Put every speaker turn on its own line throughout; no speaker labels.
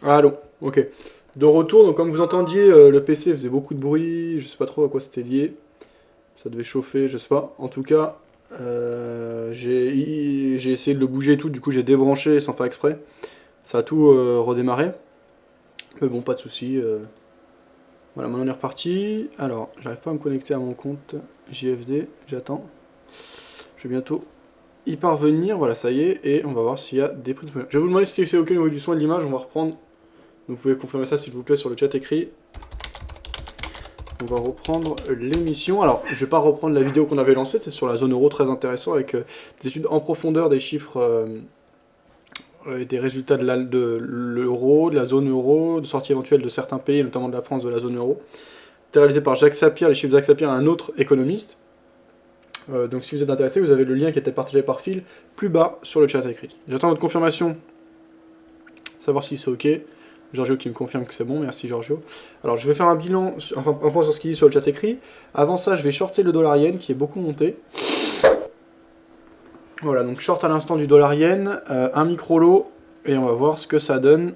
Allô, ok. De retour, donc comme vous entendiez, le PC faisait beaucoup de bruit, je sais pas trop à quoi c'était lié. Ça devait chauffer, je sais pas. En tout cas, j'ai essayé de le bouger et tout, du coup j'ai débranché sans faire exprès. Ça a tout redémarré. Mais bon, pas de soucis. Voilà, maintenant on est reparti. Alors, j'arrive pas à me connecter à mon compte JFD, j'attends. Je vais bientôt y parvenir, voilà, ça y est, et on va voir s'il y a des prises de connexion. Je vais vous demander si c'est ok au niveau du son et de l'image, on va reprendre. Vous pouvez confirmer ça s'il vous plaît sur le chat écrit. On va reprendre l'émission. Alors, je vais pas reprendre la vidéo qu'on avait lancée, c'est sur la zone euro, très intéressant, avec des études en profondeur des chiffres et des résultats de l'euro, de la zone euro, de sortie éventuelle de certains pays, notamment de la France, de la zone euro. C'était réalisé par Jacques Sapir, les chiffres de Jacques Sapir, un autre économiste. Donc si vous êtes intéressé, vous avez le lien qui a été partagé par fil plus bas sur le chat écrit. J'attends votre confirmation, savoir si c'est ok. Giorgio qui me confirme que c'est bon, merci Giorgio. Alors je vais faire un bilan, enfin un point sur ce qu'il dit sur le chat écrit. Avant ça, je vais shorter le dollar yen qui est beaucoup monté. Voilà, donc short à l'instant du dollar yen, un micro lot, et on va voir ce que ça donne.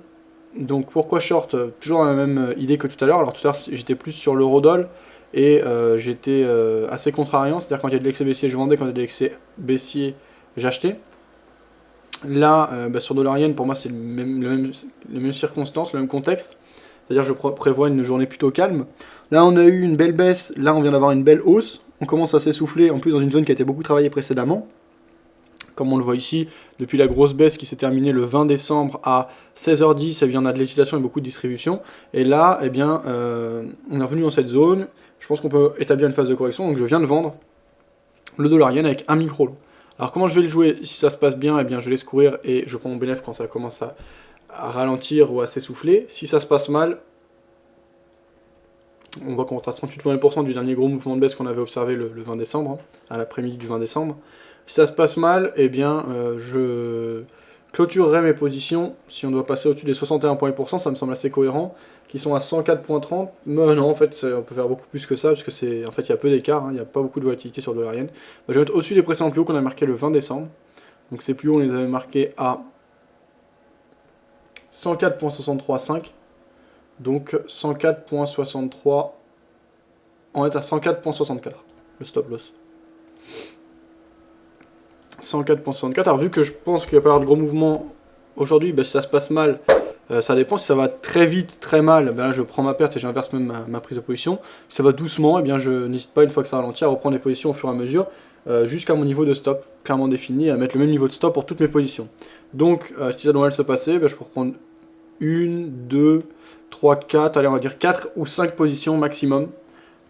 Donc pourquoi short? Toujours la même idée que tout à l'heure. Alors tout à l'heure j'étais plus sur l'eurodoll, et j'étais assez contrariant, c'est-à-dire quand il y a de l'excès baissier je vendais, quand il y a de l'excès baissier j'achetais. Là, sur dollar yen, pour moi, c'est les mêmes circonstances, le même contexte. C'est-à-dire, je prévois une journée plutôt calme. Là, on a eu une belle baisse. Là, on vient d'avoir une belle hausse. On commence à s'essouffler, en plus, dans une zone qui a été beaucoup travaillée précédemment. Comme on le voit ici, depuis la grosse baisse qui s'est terminée le 20 décembre à 16h10, eh bien, on a de l'excitation et beaucoup de distribution. Et là, eh bien, on est revenu dans cette zone. Je pense qu'on peut établir une phase de correction. Donc, je viens de vendre le dollar yen avec un micro lot. Alors comment je vais le jouer? Si ça se passe bien, eh bien je laisse courir et je prends mon bénéfice quand ça commence à ralentir ou à s'essouffler. Si ça se passe mal, on voit qu'on retrace 38,1% du dernier gros mouvement de baisse qu'on avait observé le 20 décembre, hein, à l'après-midi du 20 décembre. Si ça se passe mal, eh bien je clôturerai mes positions. Si on doit passer au-dessus des 61%, ça me semble assez cohérent. Qui sont à 104,30. Mais non, en fait, on peut faire beaucoup plus que ça, parce que c'est, en fait, il y a peu d'écart, hein, il n'y a pas beaucoup de volatilité sur le dollar yen. Je vais mettre au-dessus des précédents plus hauts qu'on a marqué le 20 décembre. Donc ces plus hauts, on les avait marqués à 104,635. Donc 104,63. On est à 104,64, le stop loss. 104,64. Alors vu que je pense qu'il va pas y avoir de gros mouvements aujourd'hui, si ça se passe mal, ça dépend. Si ça va très vite, très mal, là, je prends ma perte et j'inverse même ma prise de position. Si ça va doucement, je n'hésite pas, une fois que ça ralentit, à reprendre les positions au fur et à mesure, jusqu'à mon niveau de stop, clairement défini, à mettre le même niveau de stop pour toutes mes positions. Donc, si ça doit mal se passer, je peux reprendre 1, 2, 3, 4, allez, on va dire 4 ou 5 positions maximum.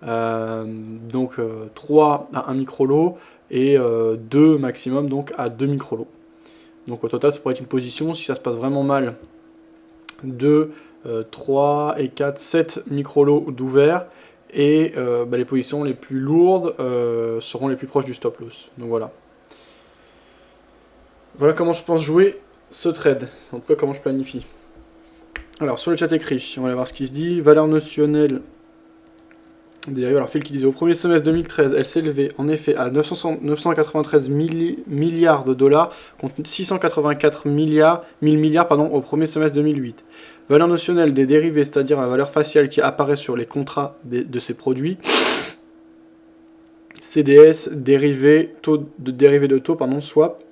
Donc 3 à 1 micro lot et 2 maximum, donc à 2 micro lots. Donc au total, ça pourrait être une position, si ça se passe vraiment mal, 2, 3 et 4, 7 micro-lots d'ouvert, et les positions les plus lourdes seront les plus proches du stop loss. Donc voilà. Voilà comment je pense jouer ce trade, en tout cas comment je planifie. Alors sur le chat écrit, on va voir ce qui se dit. Valeur notionnelle des dérivés. Alors Phil qui disait au premier semestre 2013, elle s'élevait en effet à 993 milliards de dollars contre 684 milliards au premier semestre 2008. Valeur notionnelle des dérivés, c'est-à-dire la valeur faciale qui apparaît sur les contrats de ces produits. CDS, dérivés de taux, swap.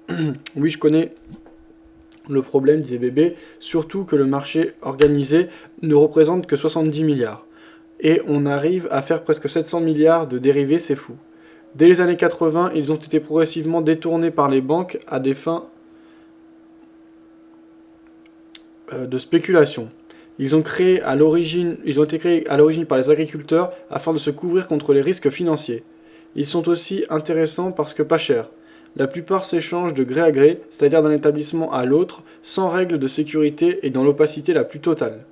Oui, je connais le problème, disait Bébé, surtout que le marché organisé ne représente que 70 milliards. Et on arrive à faire presque 700 milliards de dérivés, c'est fou. Dès les années 80, ils ont été progressivement détournés par les banques à des fins de spéculation. Ils ont été créés à l'origine par les agriculteurs afin de se couvrir contre les risques financiers. Ils sont aussi intéressants parce que pas chers. La plupart s'échangent de gré à gré, c'est-à-dire d'un établissement à l'autre, sans règles de sécurité et dans l'opacité la plus totale.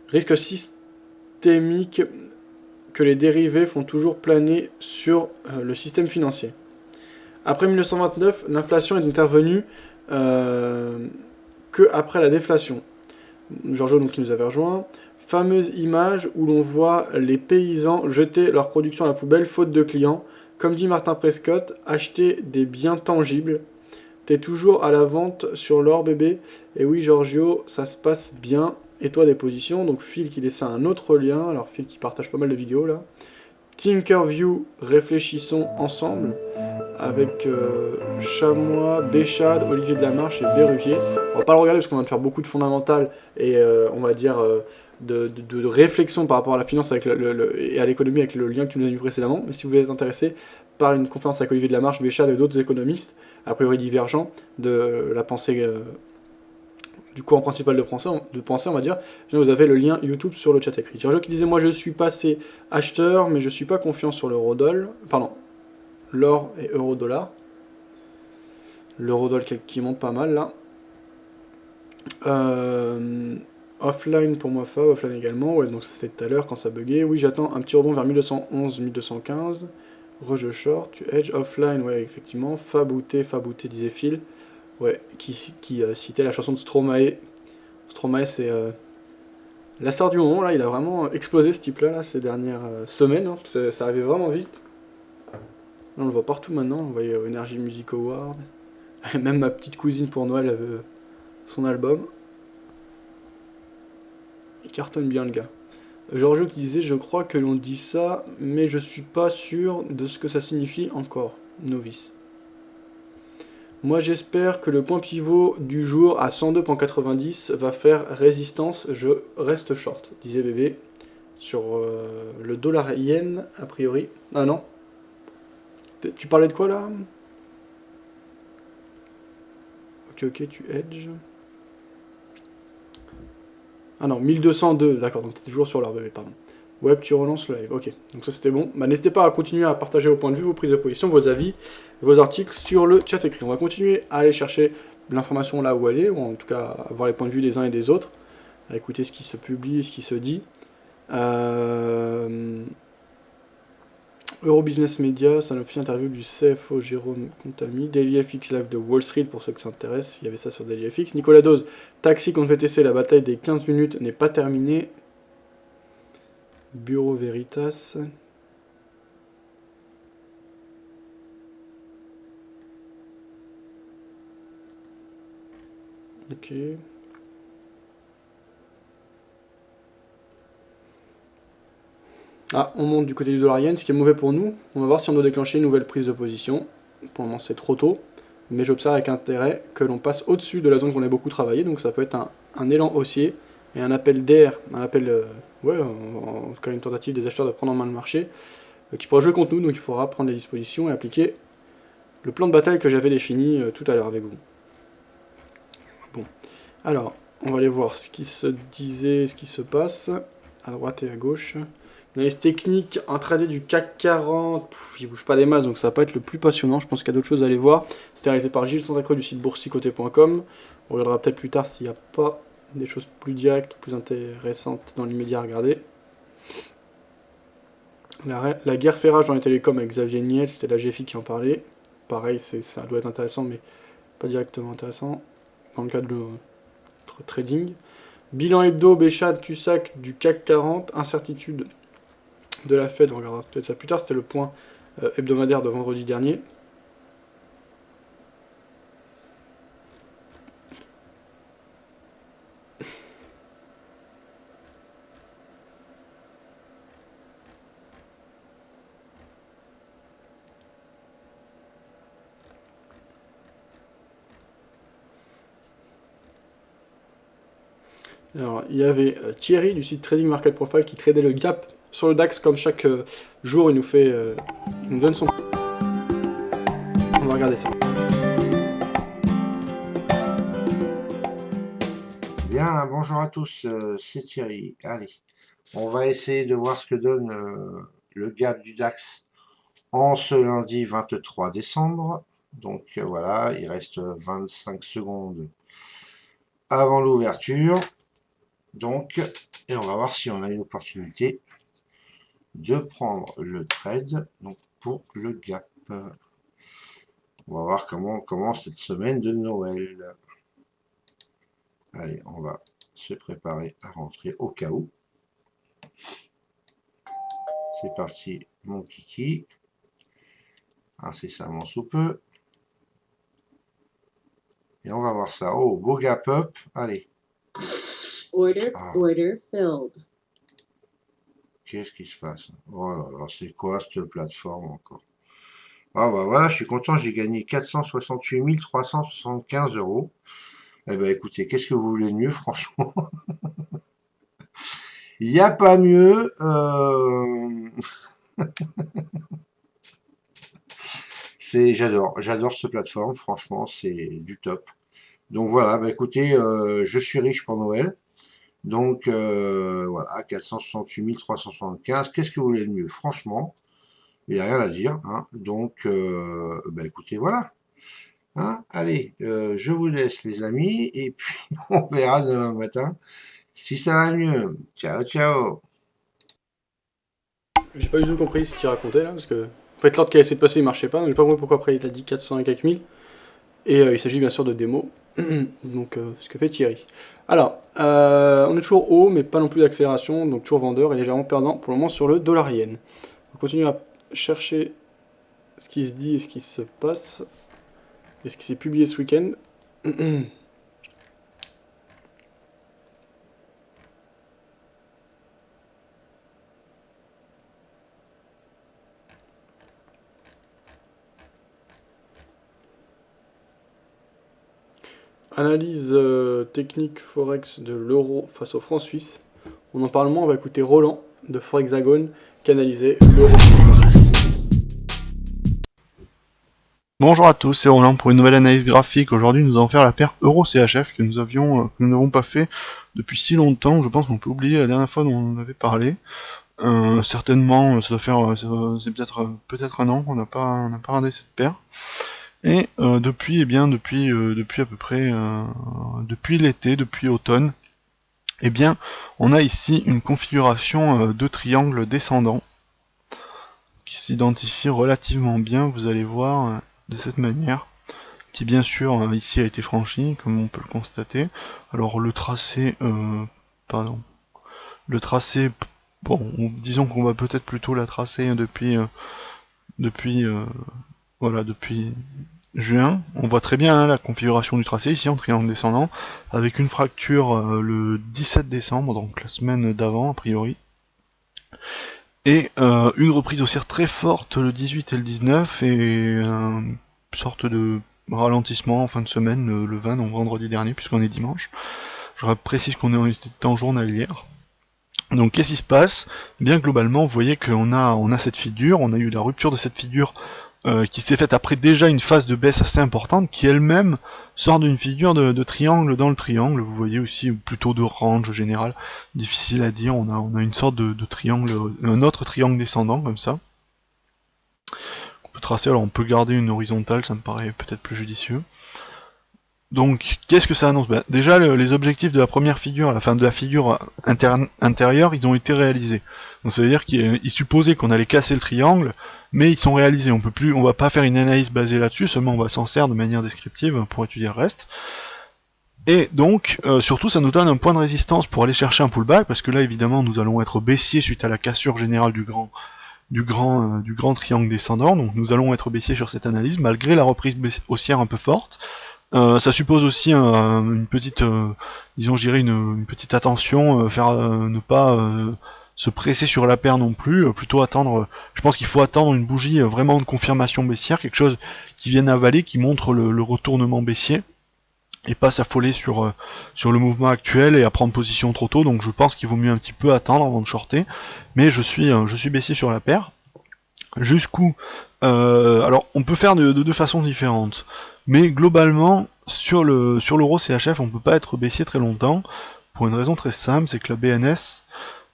Risque systémique que les dérivés font toujours planer sur le système financier. Après 1929, l'inflation est intervenue que après la déflation. Giorgio donc, qui nous avait rejoint. Fameuse image où l'on voit les paysans jeter leur production à la poubelle faute de clients. Comme dit Martin Prescott, acheter des biens tangibles, T'es toujours à la vente sur l'or, bébé. Et oui, Giorgio, ça se passe bien. Et toi, des positions. Donc, Phil qui laissait un autre lien. Alors, Phil qui partage pas mal de vidéos là. Tinkerview, réfléchissons ensemble. Avec Chamois, Béchade, Olivier de la Marche et Berruvier. On va pas le regarder parce qu'on vient de faire beaucoup de fondamentales et on va dire de réflexion par rapport à la finance avec et à l'économie avec le lien que tu nous as mis précédemment. Mais si vous êtes intéressé par une conférence avec Olivier de la Marche, Béchade et d'autres économistes, a priori divergents, de la pensée du courant principal de pensée, on va dire, vous avez le lien YouTube sur le chat écrit. Giorgio qui disait, moi je suis passé acheteur, mais je suis pas confiant sur l'eurodoll. Pardon, l'or et euro-dollar. L'eurodoll qui monte pas mal là. Offline pour moi, offline également. Ouais, donc ça c'était tout à l'heure quand ça buguait. Oui, j'attends un petit rebond vers 1211, 1215. Re-je short, tu edge. Offline, ouais, effectivement. Fabouté, disait Phil. Ouais, qui citait la chanson de Stromae. Stromae, c'est la star du moment, là. Il a vraiment explosé ce type-là là, ces dernières semaines. Hein. Ça arrivait vraiment vite. Là, on le voit partout maintenant. On voyait Energy Music Award. Même ma petite cousine pour Noël avait son album. Il cartonne bien le gars. Giorgio qui disait, je crois que l'on dit ça, mais je suis pas sûr de ce que ça signifie encore. Novice. Moi j'espère que le point pivot du jour à 102,90 va faire résistance, je reste short, disait bébé. Sur le dollar yen, a priori. Ah non. Tu parlais de quoi là? Ok, tu edge. Ah non, 1202, d'accord, donc c'était toujours sur l'heure, bébé, pardon. Web, tu relances le live, ok. Donc ça c'était bon. Bah, n'hésitez pas à continuer à partager vos points de vue, vos prises de position, vos avis, vos articles sur le chat écrit. On va continuer à aller chercher l'information là où elle est, ou en tout cas à voir les points de vue des uns et des autres, à écouter ce qui se publie, ce qui se dit. Eurobusiness Media, Sanofi interview du CFO Jérôme Contami, Daily FX Live de Wall Street pour ceux qui s'intéressent, il y avait ça sur Daily FX. Nicolas Dose, taxi qu'on fait tester, la bataille des 15 minutes n'est pas terminée. Bureau Veritas. Ok. Ah, on monte du côté du dollar yen, ce qui est mauvais pour nous. On va voir si on doit déclencher une nouvelle prise de position. Pour le moment, c'est trop tôt. Mais j'observe avec intérêt que l'on passe au-dessus de la zone qu'on a beaucoup travaillé. Donc ça peut être un élan haussier et un appel d'air, un appel, ouais, en tout cas une tentative des acheteurs de prendre en main le marché, qui pourra jouer contre nous. Donc il faudra prendre les dispositions et appliquer le plan de bataille que j'avais défini tout à l'heure avec vous. Bon, alors, on va aller voir ce qui se disait, ce qui se passe, à droite et à gauche. Analyse technique, intraday du CAC 40, il bouge pas des masses, donc ça va pas être le plus passionnant. Je pense qu'il y a d'autres choses à aller voir. C'était réalisé par Gilles Santacreux du site boursicoté.com. On regardera peut-être plus tard s'il n'y a pas des choses plus directes, plus intéressantes dans l'immédiat à regarder. La guerre fait rage dans les télécoms avec Xavier Niel, c'était la GFI qui en parlait. Pareil, ça doit être intéressant, mais pas directement intéressant dans le cadre de trading. Bilan hebdo, Béchade, Cusack du CAC 40, incertitude de la Fed, on regardera peut-être ça plus tard, c'était le point hebdomadaire de vendredi dernier. Alors, il y avait Thierry du site Trading Market Profile qui tradait le gap sur le DAX comme chaque jour, il nous donne son... On va regarder ça.
Bien, bonjour à tous, c'est Thierry. Allez, on va essayer de voir ce que donne le gap du DAX en ce lundi 23 décembre. Donc voilà, il reste 25 secondes avant l'ouverture. Donc, et on va voir si on a une opportunité de prendre le trade donc pour le gap. On va voir comment on commence cette semaine de Noël. Allez, on va se préparer à rentrer au cas où. C'est parti, mon kiki. Incessamment sous peu. Et on va voir ça. Oh, beau gap up. Allez. Ah,
Order filled.
qu'est-ce qui se passe? Oh là là, c'est quoi cette plateforme encore? Ah bah voilà, je suis content, j'ai gagné 468 375 euros. Eh ben écoutez, qu'est-ce que vous voulez de mieux, franchement? Il n'y a pas mieux. J'adore cette plateforme, franchement, c'est du top. Donc voilà, bah écoutez, je suis riche pour Noël. Donc voilà, 468 375. Qu'est-ce que vous voulez de mieux? Franchement, il n'y a rien à dire, hein. Donc bah écoutez, voilà. Hein, allez, je vous laisse les amis, et puis on verra demain matin si ça va mieux. Ciao, ciao.
J'ai pas du tout compris ce qu'il racontait là, parce que en fait l'ordre qui a essayé de passer il marchait pas, donc j'ai pas compris pourquoi après il a dit 400 et quelques mille. Et il s'agit bien sûr de démo, donc ce que fait Thierry. Alors, on est toujours haut, mais pas non plus d'accélération, donc toujours vendeur et légèrement perdant pour le moment sur le dollar yen. On continue à chercher ce qui se dit et ce qui se passe, et ce qui s'est publié ce week-end. Analyse technique forex de l'euro face au franc suisse. On en parle moins, on va écouter Roland de Forexagone qui analysait l'euro.
Bonjour à tous, c'est Roland pour une nouvelle analyse graphique. Aujourd'hui, nous allons faire la paire Euro-CHF que nous n'avons pas fait depuis si longtemps. Je pense qu'on peut oublier la dernière fois dont on en avait parlé. Certainement, ça doit faire, c'est peut-être un an qu'on n'a pas regardé cette paire. Et depuis, depuis à peu près, depuis l'été, depuis automne, eh bien, on a ici une configuration de triangle descendant qui s'identifie relativement bien. Vous allez voir de cette manière, qui bien sûr ici a été franchi, comme on peut le constater. Alors le tracé, bon, disons qu'on va peut-être plutôt la tracer depuis juin. On voit très bien la configuration du tracé ici en triangle descendant, avec une fracture le 17 décembre, donc la semaine d'avant a priori. Et une reprise haussière très forte le 18 et le 19, et une sorte de ralentissement en fin de semaine, le 20, donc vendredi dernier, puisqu'on est dimanche. Je précise qu'on est en journalière. Donc qu'est-ce qui se passe? Bien globalement, vous voyez qu'on a cette figure, on a eu la rupture de cette figure qui s'est faite après déjà une phase de baisse assez importante, qui elle-même sort d'une figure de triangle dans le triangle. Vous voyez aussi, ou plutôt de range général, difficile à dire. On a une sorte de triangle, un autre triangle descendant comme ça. On peut tracer, alors on peut garder une horizontale, ça me paraît peut-être plus judicieux. Donc, qu'est-ce que ça annonce? Déjà, les objectifs de la première figure, de la figure intérieure, ils ont été réalisés. Donc, ça veut dire qu'ils supposaient qu'on allait casser le triangle, mais ils sont réalisés. On va pas faire une analyse basée là-dessus, seulement on va s'en servir de manière descriptive pour étudier le reste. Et donc, surtout, ça nous donne un point de résistance pour aller chercher un pullback, parce que là, évidemment, nous allons être baissiers suite à la cassure générale du grand triangle descendant. Donc, nous allons être baissiers sur cette analyse, malgré la reprise haussière un peu forte. Ça suppose aussi une petite, disons, je dirais une petite attention, ne pas se presser sur la paire non plus, plutôt attendre. Je pense qu'il faut attendre une bougie vraiment de confirmation baissière, quelque chose qui vienne avaler, qui montre le retournement baissier, et pas s'affoler sur le mouvement actuel et à prendre position trop tôt. Donc je pense qu'il vaut mieux un petit peu attendre avant de shorter, mais je suis baissier sur la paire. Jusqu'où alors on peut faire de deux façons différentes, mais globalement sur l'euro CHF on peut pas être baissier très longtemps pour une raison très simple, c'est que la BNS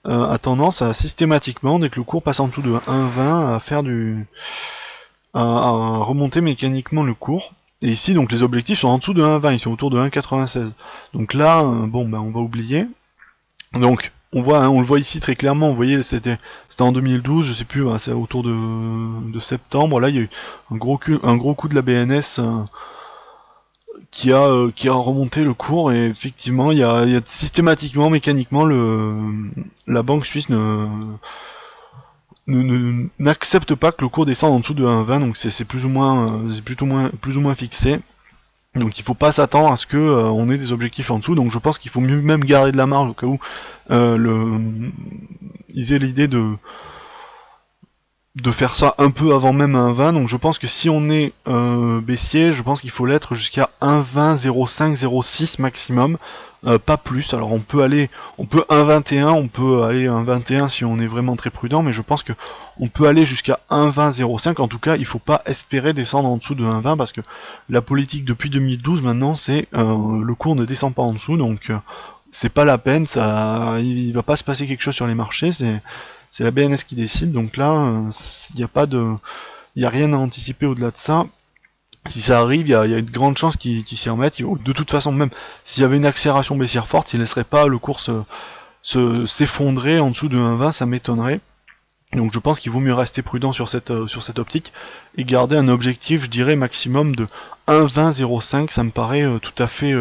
a tendance à systématiquement, dès que le cours passe en dessous de 1,20, à faire à remonter mécaniquement le cours. Et ici donc les objectifs sont en dessous de 1,20, ils sont autour de 1,96. Donc là on va oublier. Donc on le voit ici très clairement, vous voyez, c'était en 2012, je sais plus, c'est autour de septembre, là il y a eu un gros coup de la BNS qui a remonté le cours, et effectivement il y a systématiquement, mécaniquement, la banque suisse n'accepte pas que le cours descende en dessous de 1,20, donc c'est plus ou moins fixé. Donc il faut pas s'attendre à ce que on ait des objectifs en dessous, donc je pense qu'il faut mieux même garder de la marge au cas où ils aient l'idée de faire ça un peu avant même un 20, donc je pense que si on est baissier, je pense qu'il faut l'être jusqu'à 1,20, 0,5, 0,6 maximum, pas plus. Alors on peut 1,21, on peut aller 1,21 si on est vraiment très prudent, mais je pense que on peut aller jusqu'à 1,20, 0,5. En tout cas, il faut pas espérer descendre en dessous de 1,20 parce que la politique depuis 2012 maintenant, c'est le cours ne descend pas en dessous, donc c'est pas la peine, il va pas se passer quelque chose sur les marchés, c'est la BNS qui décide, donc là, il n'y a rien à anticiper au-delà de ça. Si ça arrive, il y a une grande chance qu'ils s'y remettent. De toute façon, même s'il y avait une accélération baissière forte, ils ne laisseraient pas le cours s'effondrer en dessous de 1,20, ça m'étonnerait. Donc je pense qu'il vaut mieux rester prudent sur cette optique et garder un objectif, je dirais, maximum de 1,20,05, ça me paraît tout à fait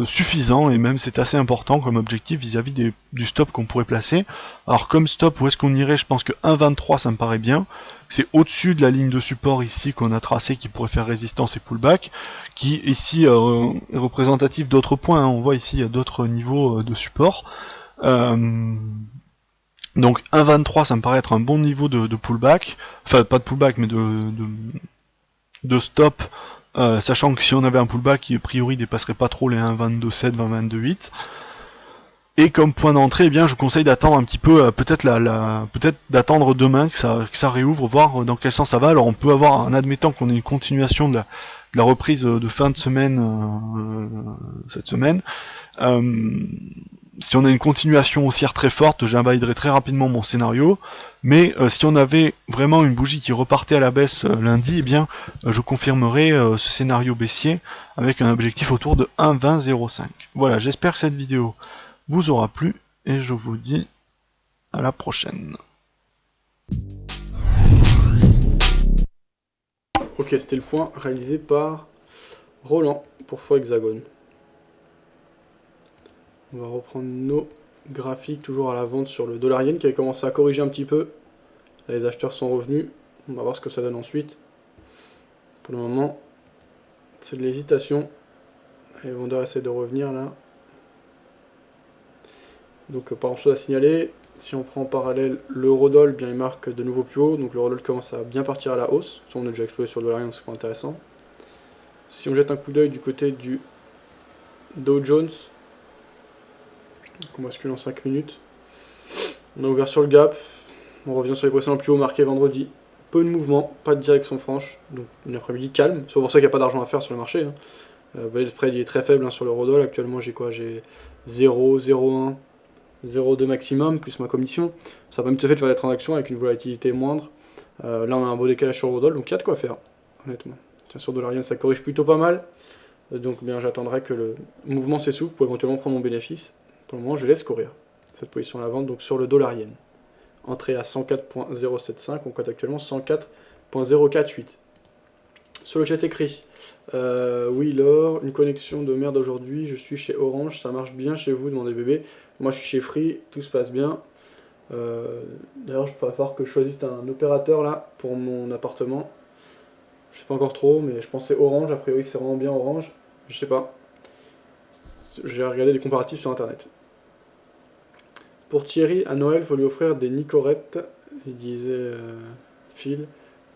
suffisant, et même c'est assez important comme objectif vis-à-vis du stop qu'on pourrait placer. Alors comme stop, où est-ce qu'on irait? Je pense que 1,23 ça me paraît bien. C'est au-dessus de la ligne de support ici qu'on a tracé qui pourrait faire résistance et pullback, qui ici est représentatif d'autres points, hein. On voit ici il y a d'autres niveaux de support. Donc 1,23 ça me paraît être un bon niveau de pullback, enfin pas de pullback mais de stop, sachant que si on avait un pullback qui a priori dépasserait pas trop les 1,22,7, 1,22,8. Et comme point d'entrée, eh bien je conseille d'attendre un petit peu, peut-être d'attendre demain que ça réouvre, voir dans quel sens ça va. Alors on peut avoir, en admettant qu'on ait une continuation de la reprise de fin de semaine cette semaine, si on a une continuation haussière très forte, j'invaliderai très rapidement mon scénario, mais si on avait vraiment une bougie qui repartait à la baisse lundi, eh bien je confirmerai ce scénario baissier avec un objectif autour de 1,20,05. Voilà, j'espère que cette vidéo vous aura plu, et je vous dis à la prochaine.
Ok, c'était le point réalisé par Roland pour Foi Hexagone. On va reprendre nos graphiques, toujours à la vente sur le dollar yen qui avait commencé à corriger un petit peu. Là, les acheteurs sont revenus. On va voir ce que ça donne ensuite. Pour le moment, c'est de l'hésitation. Les vendeurs essaient de revenir là. Donc pas grand chose à signaler. Si on prend en parallèle l'eurodoll, bien il marque de nouveau plus haut. Donc l'eurodoll commence à bien partir à la hausse. On a déjà explosé sur le dollar yen, donc c'est pas intéressant. Si on jette un coup d'œil du côté du Dow Jones, on bascule en 5 minutes. On a ouvert sur le gap. On revient sur les précédents plus hauts marqués vendredi. Peu de mouvement, pas de direction franche. Donc une après-midi calme. C'est pour ça qu'il n'y a pas d'argent à faire sur le marché, hein. Vous voyez, le spread il est très faible, hein, sur l'eurodoll. Actuellement j'ai quoi? J'ai 0, 0,1, 0,2 maximum, plus ma commission. Ça permet de faire des transactions avec une volatilité moindre. Là on a un beau décalage sur l'eurodoll, donc il y a de quoi faire, honnêtement. Tiens, sur dollar yen ça corrige plutôt pas mal. Donc bien j'attendrai que le mouvement s'essouffle pour éventuellement prendre mon bénéfice. Pour le moment je laisse courir cette position à la vente, donc sur le dollar yen. Entrée à 104.075, on cote actuellement 104.048. Sur le chat écrit, oui Laure, une connexion de merde aujourd'hui, je suis chez Orange, ça marche bien chez vous, demandez bébé. Moi je suis chez Free, tout se passe bien. D'ailleurs il va falloir que je choisisse un opérateur là pour mon appartement. Je sais pas encore trop, mais je pensais Orange, a priori c'est vraiment bien Orange, je sais pas. J'ai regardé des comparatifs sur internet. Pour Thierry, à Noël, il faut lui offrir des Nicorette, il disait Phil.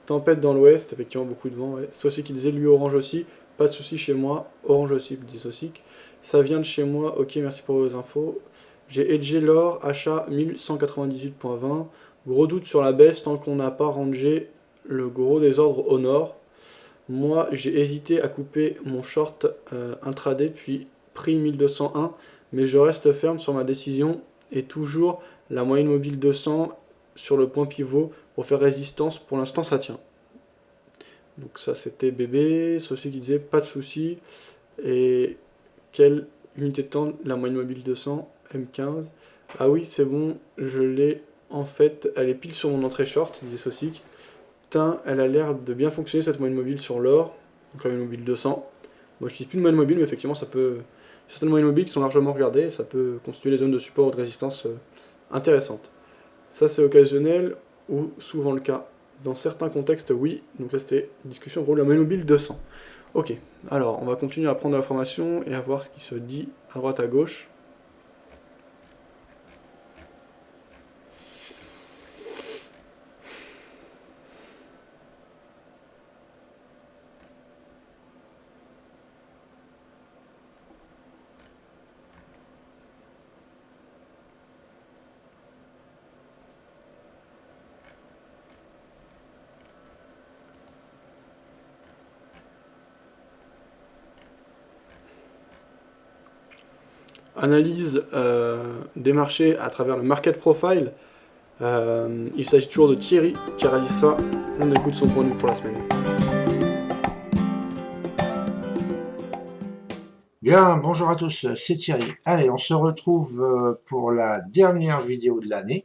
Tempête dans l'ouest, effectivement beaucoup de vent. Ouais. Saucic qui disait lui Orange aussi, pas de soucis chez moi. Orange aussi, dit Saucic. Ça vient de chez moi, ok, merci pour vos infos. J'ai edgé l'or, achat 1198.20. Gros doute sur la baisse tant qu'on n'a pas rangé le gros des ordres au nord. Moi, j'ai hésité à couper mon short intraday, puis prix 1201, mais je reste ferme sur ma décision et toujours la moyenne mobile 200 sur le point pivot pour faire résistance. Pour l'instant, ça tient. Donc ça, c'était bébé. Ceci qui disait pas de soucis. Et quelle unité de temps? La moyenne mobile 200, M15. Ah oui, c'est bon, je l'ai. En fait, elle est pile sur mon entrée short, disait Saucic. Putain, elle a l'air de bien fonctionner cette moyenne mobile sur l'or. Donc la moyenne mobile 200. Moi, je dis plus de moyenne mobile, mais effectivement, ça peut. Certaines moyennes mobiles qui sont largement regardées, ça peut constituer des zones de support ou de résistance intéressantes. Ça, c'est occasionnel ou souvent le cas. Dans certains contextes, oui. Donc là, c'était une discussion pour la moyenne mobile 200. Ok, alors on va continuer à prendre l'information et à voir ce qui se dit à droite à gauche. Analyse des marchés à travers le market profile. Il s'agit toujours de Thierry qui réalise ça. On écoute son point de vue pour la semaine.
Bien, bonjour à tous, c'est Thierry. Allez, on se retrouve pour la dernière vidéo de l'année,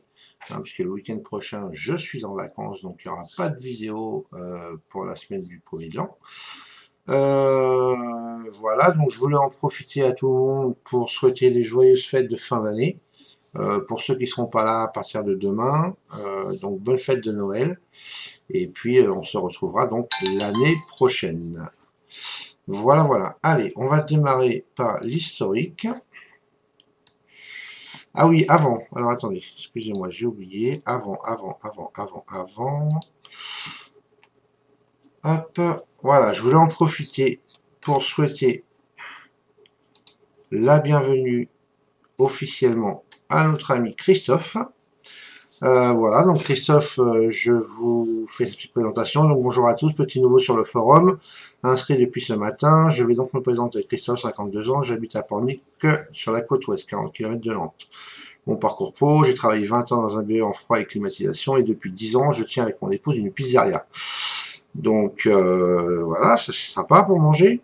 hein, puisque le week-end prochain, je suis en vacances, donc il n'y aura pas de vidéo pour la semaine du 1er de l'an. Voilà, donc je voulais en profiter à tout le monde pour souhaiter des joyeuses fêtes de fin d'année. Pour ceux qui ne seront pas là à partir de demain, donc bonne fête de Noël. Et puis on se retrouvera donc l'année prochaine. Voilà, voilà. Allez, on va démarrer par l'historique. Ah oui, avant. Alors attendez, excusez-moi, j'ai oublié. Avant. Hop, voilà, je voulais en profiter pour souhaiter la bienvenue officiellement à notre ami Christophe. Voilà, donc Christophe, je vous fais une petite présentation. Donc bonjour à tous, petit nouveau sur le forum, inscrit depuis ce matin. Je vais donc me présenter. Christophe, 52 ans, j'habite à Pornic, sur la côte ouest, 40 km de Nantes. Mon parcours pro, j'ai travaillé 20 ans dans un BE en froid et climatisation et depuis 10 ans, je tiens avec mon épouse une pizzeria. Donc voilà, c'est sympa pour manger.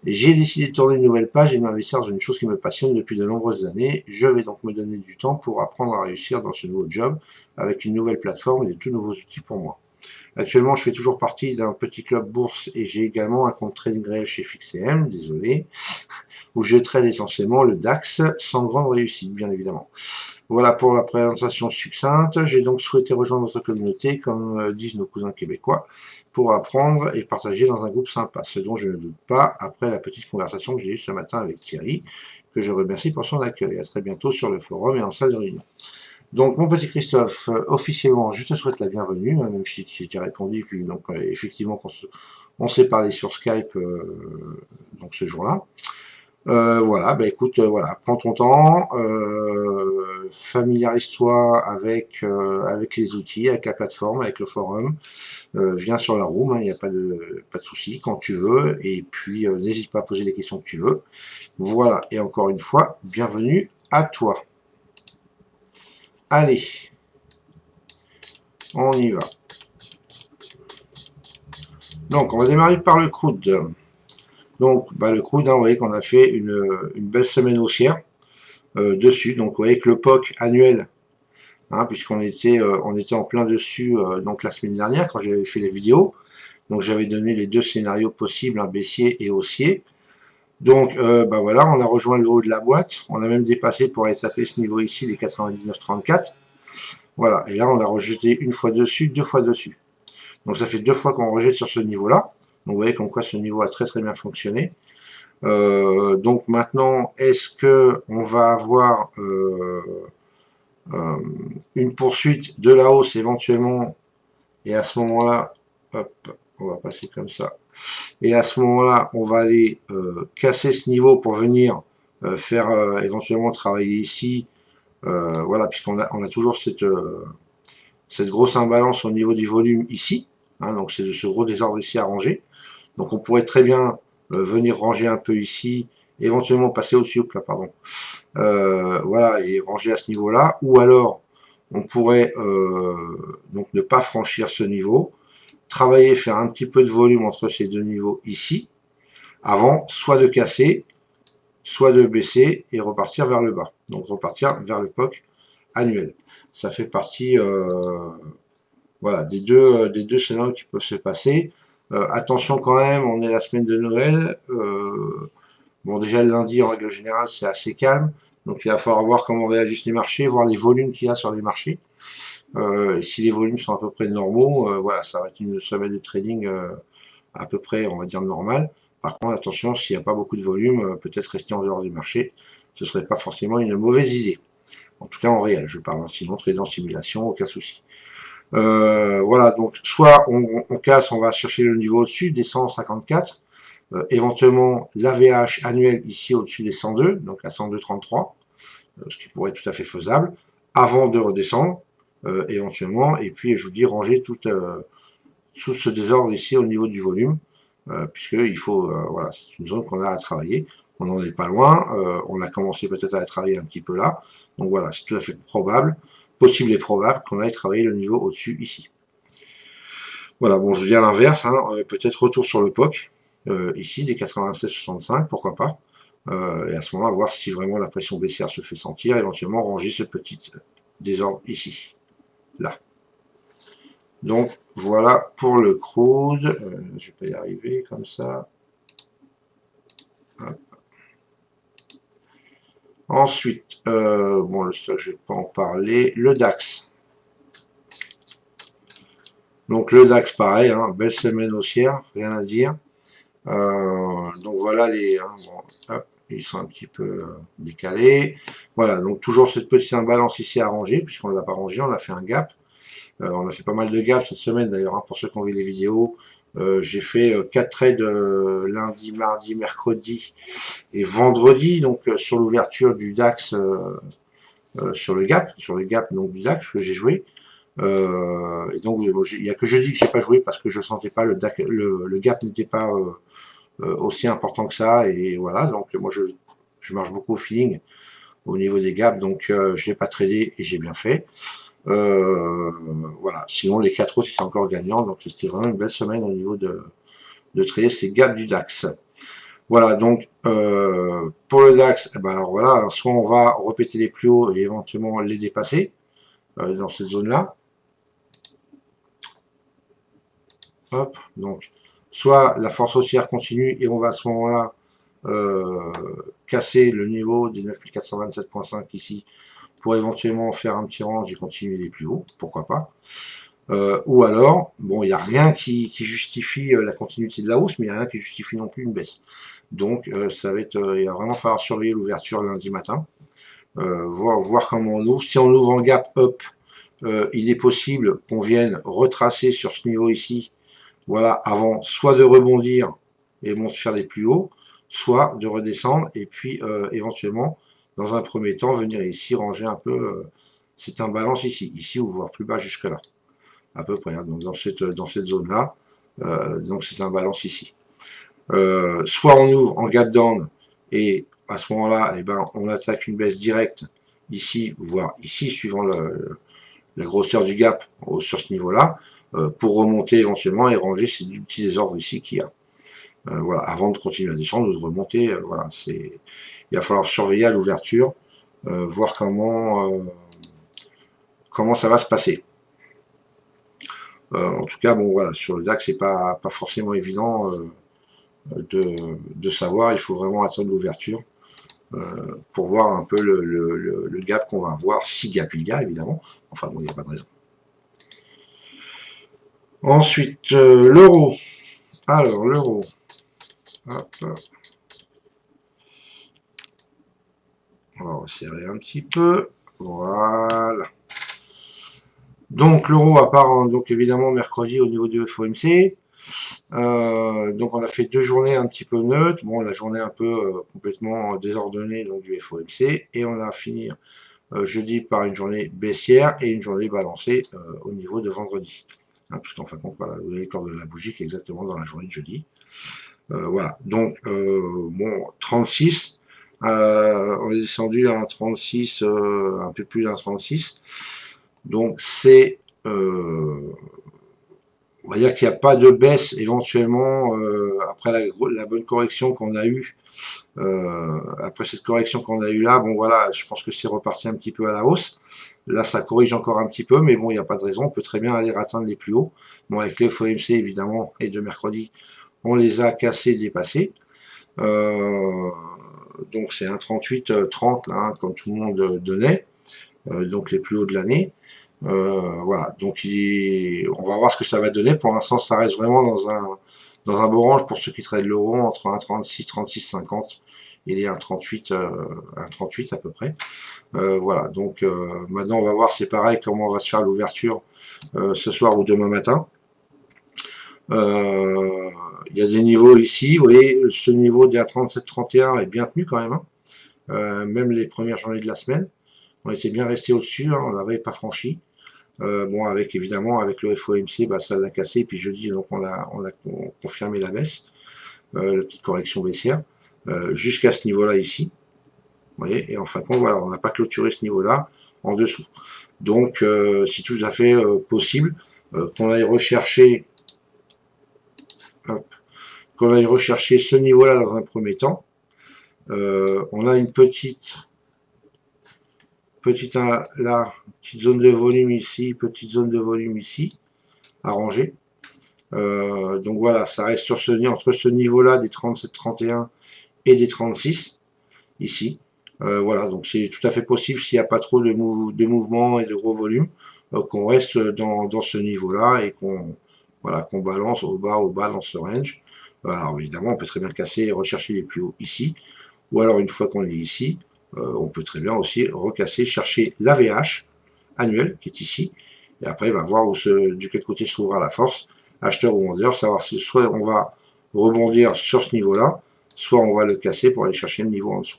J'ai décidé de tourner une nouvelle page et de m'investir dans une chose qui me passionne depuis de nombreuses années. Je vais donc me donner du temps pour apprendre à réussir dans ce nouveau job avec une nouvelle plateforme et de tout nouveaux outils pour moi. Actuellement, je fais toujours partie d'un petit club bourse et j'ai également un compte trading réel chez FixCM, désolé, où je trade essentiellement le DAX sans grande réussite, bien évidemment. Voilà pour la présentation succincte. J'ai donc souhaité rejoindre votre communauté, comme disent nos cousins québécois, pour apprendre et partager dans un groupe sympa, ce dont je ne doute pas après la petite conversation que j'ai eue ce matin avec Thierry, que je remercie pour son accueil. À très bientôt sur le forum et en salle de réunion. Donc mon petit Christophe, officiellement, je te souhaite la bienvenue, hein, même si j'ai répondu, puis donc effectivement on s'est parlé sur Skype donc ce jour-là. Voilà, bah écoute, voilà, prends ton temps, familiarise-toi avec les outils, avec la plateforme, avec le forum, viens sur la room, il n'y a pas de souci quand tu veux, et puis n'hésite pas à poser les questions que tu veux. Voilà, et encore une fois, bienvenue à toi. Allez, on y va. Donc, on va démarrer par le crude. Donc, bah, le crude, hein, vous voyez qu'on a fait une belle semaine haussière dessus. Donc, vous voyez que le POC annuel, hein, puisqu'on était, on était en plein dessus donc la semaine dernière quand j'avais fait les vidéos. Donc, j'avais donné les deux scénarios possibles, un baissier et haussier. Donc, bah voilà, on a rejoint le haut de la boîte. On a même dépassé pour aller taper ce niveau ici, les 99,34. Voilà, et là, on l'a rejeté une fois dessus, deux fois dessus. Donc, ça fait deux fois qu'on rejette sur ce niveau-là. Donc, vous voyez comme quoi ce niveau a très très bien fonctionné. Donc maintenant, est-ce que on va avoir une poursuite de la hausse éventuellement, et à ce moment-là, hop, on va passer comme ça, et à ce moment-là, on va aller casser ce niveau pour venir faire éventuellement travailler ici, voilà, puisqu'on a toujours cette grosse imbalance au niveau du volume ici, hein, donc c'est de ce gros désordre ici à ranger. Donc on pourrait très bien venir ranger un peu ici, éventuellement passer au-dessus, là, pardon, voilà, et ranger à ce niveau-là, ou alors on pourrait donc ne pas franchir ce niveau, travailler, faire un petit peu de volume entre ces deux niveaux ici, avant soit de casser, soit de baisser et repartir vers le bas. Donc repartir vers le POC annuel. Ça fait partie voilà, des deux scénarios qui peuvent se passer. Attention quand même, on est la semaine de Noël. Bon, déjà le lundi, en règle générale, c'est assez calme. Donc il va falloir voir comment réagissent les marchés, voir les volumes qu'il y a sur les marchés. Et si les volumes sont à peu près normaux, voilà, ça va être une semaine de trading à peu près, on va dire, normal. Par contre, attention, s'il n'y a pas beaucoup de volume, peut-être rester en dehors du marché, ce serait pas forcément une mauvaise idée. En tout cas, en réel, je parle. Sinon, trader en simulation, aucun souci. Voilà, donc soit on casse, on va chercher le niveau au-dessus des 154, éventuellement l'AVH annuel ici au-dessus des 102, donc à 102,33, ce qui pourrait être tout à fait faisable, avant de redescendre, éventuellement, et puis je vous dis ranger tout ce désordre ici au niveau du volume, puisqu'il faut, voilà, c'est une zone qu'on a à travailler, on n'en est pas loin, on a commencé peut-être à travailler un petit peu là, donc voilà, c'est tout à fait probable, possible et probable qu'on aille travailler le niveau au-dessus ici. Voilà, bon, je dis à l'inverse, hein, peut-être retour sur le POC, ici, des 96,65, pourquoi pas, et à ce moment-là, voir si vraiment la pression baissière se fait sentir, éventuellement ranger ce petit désordre ici, là. Donc, voilà pour le crude, je vais pas y arriver comme ça. Hop. Ensuite, bon, le stock, je vais pas en parler, le DAX. Donc le DAX, pareil, hein, belle semaine haussière, rien à dire. Donc voilà les, hein, bon, hop, ils sont un petit peu décalés. Voilà, donc toujours cette petite imbalance ici à ranger, puisqu'on ne l'a pas rangé, on a fait un gap. On a fait pas mal de gaps cette semaine d'ailleurs, hein, pour ceux qui ont vu les vidéos. J'ai fait 4 trades lundi, mardi, mercredi et vendredi, donc sur l'ouverture du DAX, sur le gap donc du DAX que j'ai joué. Et donc il n'y a que jeudi que j'ai pas joué parce que je sentais pas le gap n'était pas aussi important que ça, et voilà, donc moi je marche beaucoup au feeling au niveau des gaps, donc je n'ai pas tradé et j'ai bien fait. Voilà, sinon les 4 autres c'est encore gagnant, donc c'était vraiment une belle semaine au niveau de trader ces gaps du DAX. Voilà, donc pour le DAX, eh ben alors voilà, soit on va répéter les plus hauts et éventuellement les dépasser dans cette zone-là. Hop, donc soit la force haussière continue et on va à ce moment-là casser le niveau des 9427,5 ici pour éventuellement faire un petit range et continuer les plus hauts, pourquoi pas. Ou alors, bon, il n'y a rien qui justifie la continuité de la hausse, mais il n'y a rien qui justifie non plus une baisse. Donc, ça va être, il va vraiment falloir surveiller l'ouverture lundi matin, voir comment on ouvre. Si on ouvre en gap up, il est possible qu'on vienne retracer sur ce niveau ici, voilà, avant soit de rebondir et monter faire des plus hauts, soit de redescendre et puis éventuellement, dans un premier temps, venir ici ranger un peu cette imbalance ici ou voire plus bas jusque là, à peu près, hein, donc dans cette zone là, donc c'est imbalance ici. Soit on ouvre en gap down et à ce moment-là, eh ben, on attaque une baisse directe ici, voire ici, suivant la grosseur du gap sur ce niveau-là, pour remonter éventuellement et ranger ces petits désordres ici qu'il y a. Voilà, avant de continuer à descendre ou de remonter, voilà, il va falloir surveiller à l'ouverture, voir comment ça va se passer. En tout cas, bon voilà, sur le DAX, c'est pas forcément évident de savoir, il faut vraiment attendre l'ouverture pour voir un peu le gap qu'on va avoir, si gap il y a évidemment, enfin bon, il n'y a pas de raison. Ensuite, l'euro. Alors, l'euro. Hop. On va resserrer un petit peu. Voilà. Donc, l'euro, à part, donc évidemment, mercredi au niveau du FOMC. Donc, on a fait 2 journées un petit peu neutres. Bon, la journée un peu complètement désordonnée donc, du FOMC. Et on a fini jeudi par une journée baissière et une journée balancée au niveau de vendredi. Hein, puisqu'en fin de compte, voilà, vous avez le corps de la bougie qui est exactement dans la journée de jeudi. Voilà, donc bon, 36, on est descendu à un 36, un peu plus d'un 36, donc c'est, on va dire qu'il n'y a pas de baisse éventuellement après la bonne correction qu'on a eue, après cette correction qu'on a eue là, bon voilà, je pense que c'est reparti un petit peu à la hausse. Là, ça corrige encore un petit peu, mais bon, il n'y a pas de raison, on peut très bien aller atteindre les plus hauts. Bon, avec les FOMC évidemment et de mercredi, on les a cassés, dépassés. Donc c'est un 38-30 là, hein, comme tout le monde donnait, donc les plus hauts de l'année. Voilà, donc on va voir ce que ça va donner. Pour l'instant, ça reste vraiment dans un beau range pour ceux qui traitent l'euro entre 1,36, 36,50 et les 1,38 1,38 à peu près. Voilà, donc maintenant on va voir, c'est pareil, comment on va se faire l'ouverture ce soir ou demain matin. Il y a des niveaux ici, vous voyez, ce niveau des 1,37-31 est bien tenu quand même, hein. Même les premières journées de la semaine, on était bien resté au-dessus, hein, on l'avait pas franchi. Bon, avec évidemment, avec le FOMC, bah, ça l'a cassé, puis jeudi, donc on a confirmé la baisse, la petite correction baissière, jusqu'à ce niveau-là ici. Vous voyez, et en fin de compte, voilà, on n'a pas clôturé ce niveau-là en dessous. Donc, c'est tout à fait possible qu'on aille rechercher, ce niveau-là dans un premier temps. On a une petite zone de volume ici, petite zone de volume ici, arrangée. Donc voilà, ça reste sur entre ce niveau-là des 37-31 et des 36, ici. Voilà, donc c'est tout à fait possible s'il n'y a pas trop de mouvements et de gros volumes, qu'on reste dans ce niveau-là et qu'on balance au bas dans ce range. Alors évidemment, on peut très bien casser et rechercher les plus hauts ici, ou alors une fois qu'on est ici, on peut très bien aussi recasser, chercher l'AVH annuel qui est ici, et après va voir du quel côté se trouvera la force, acheteur ou vendeur, savoir si soit on va rebondir sur ce niveau-là, soit on va le casser pour aller chercher le niveau en dessous.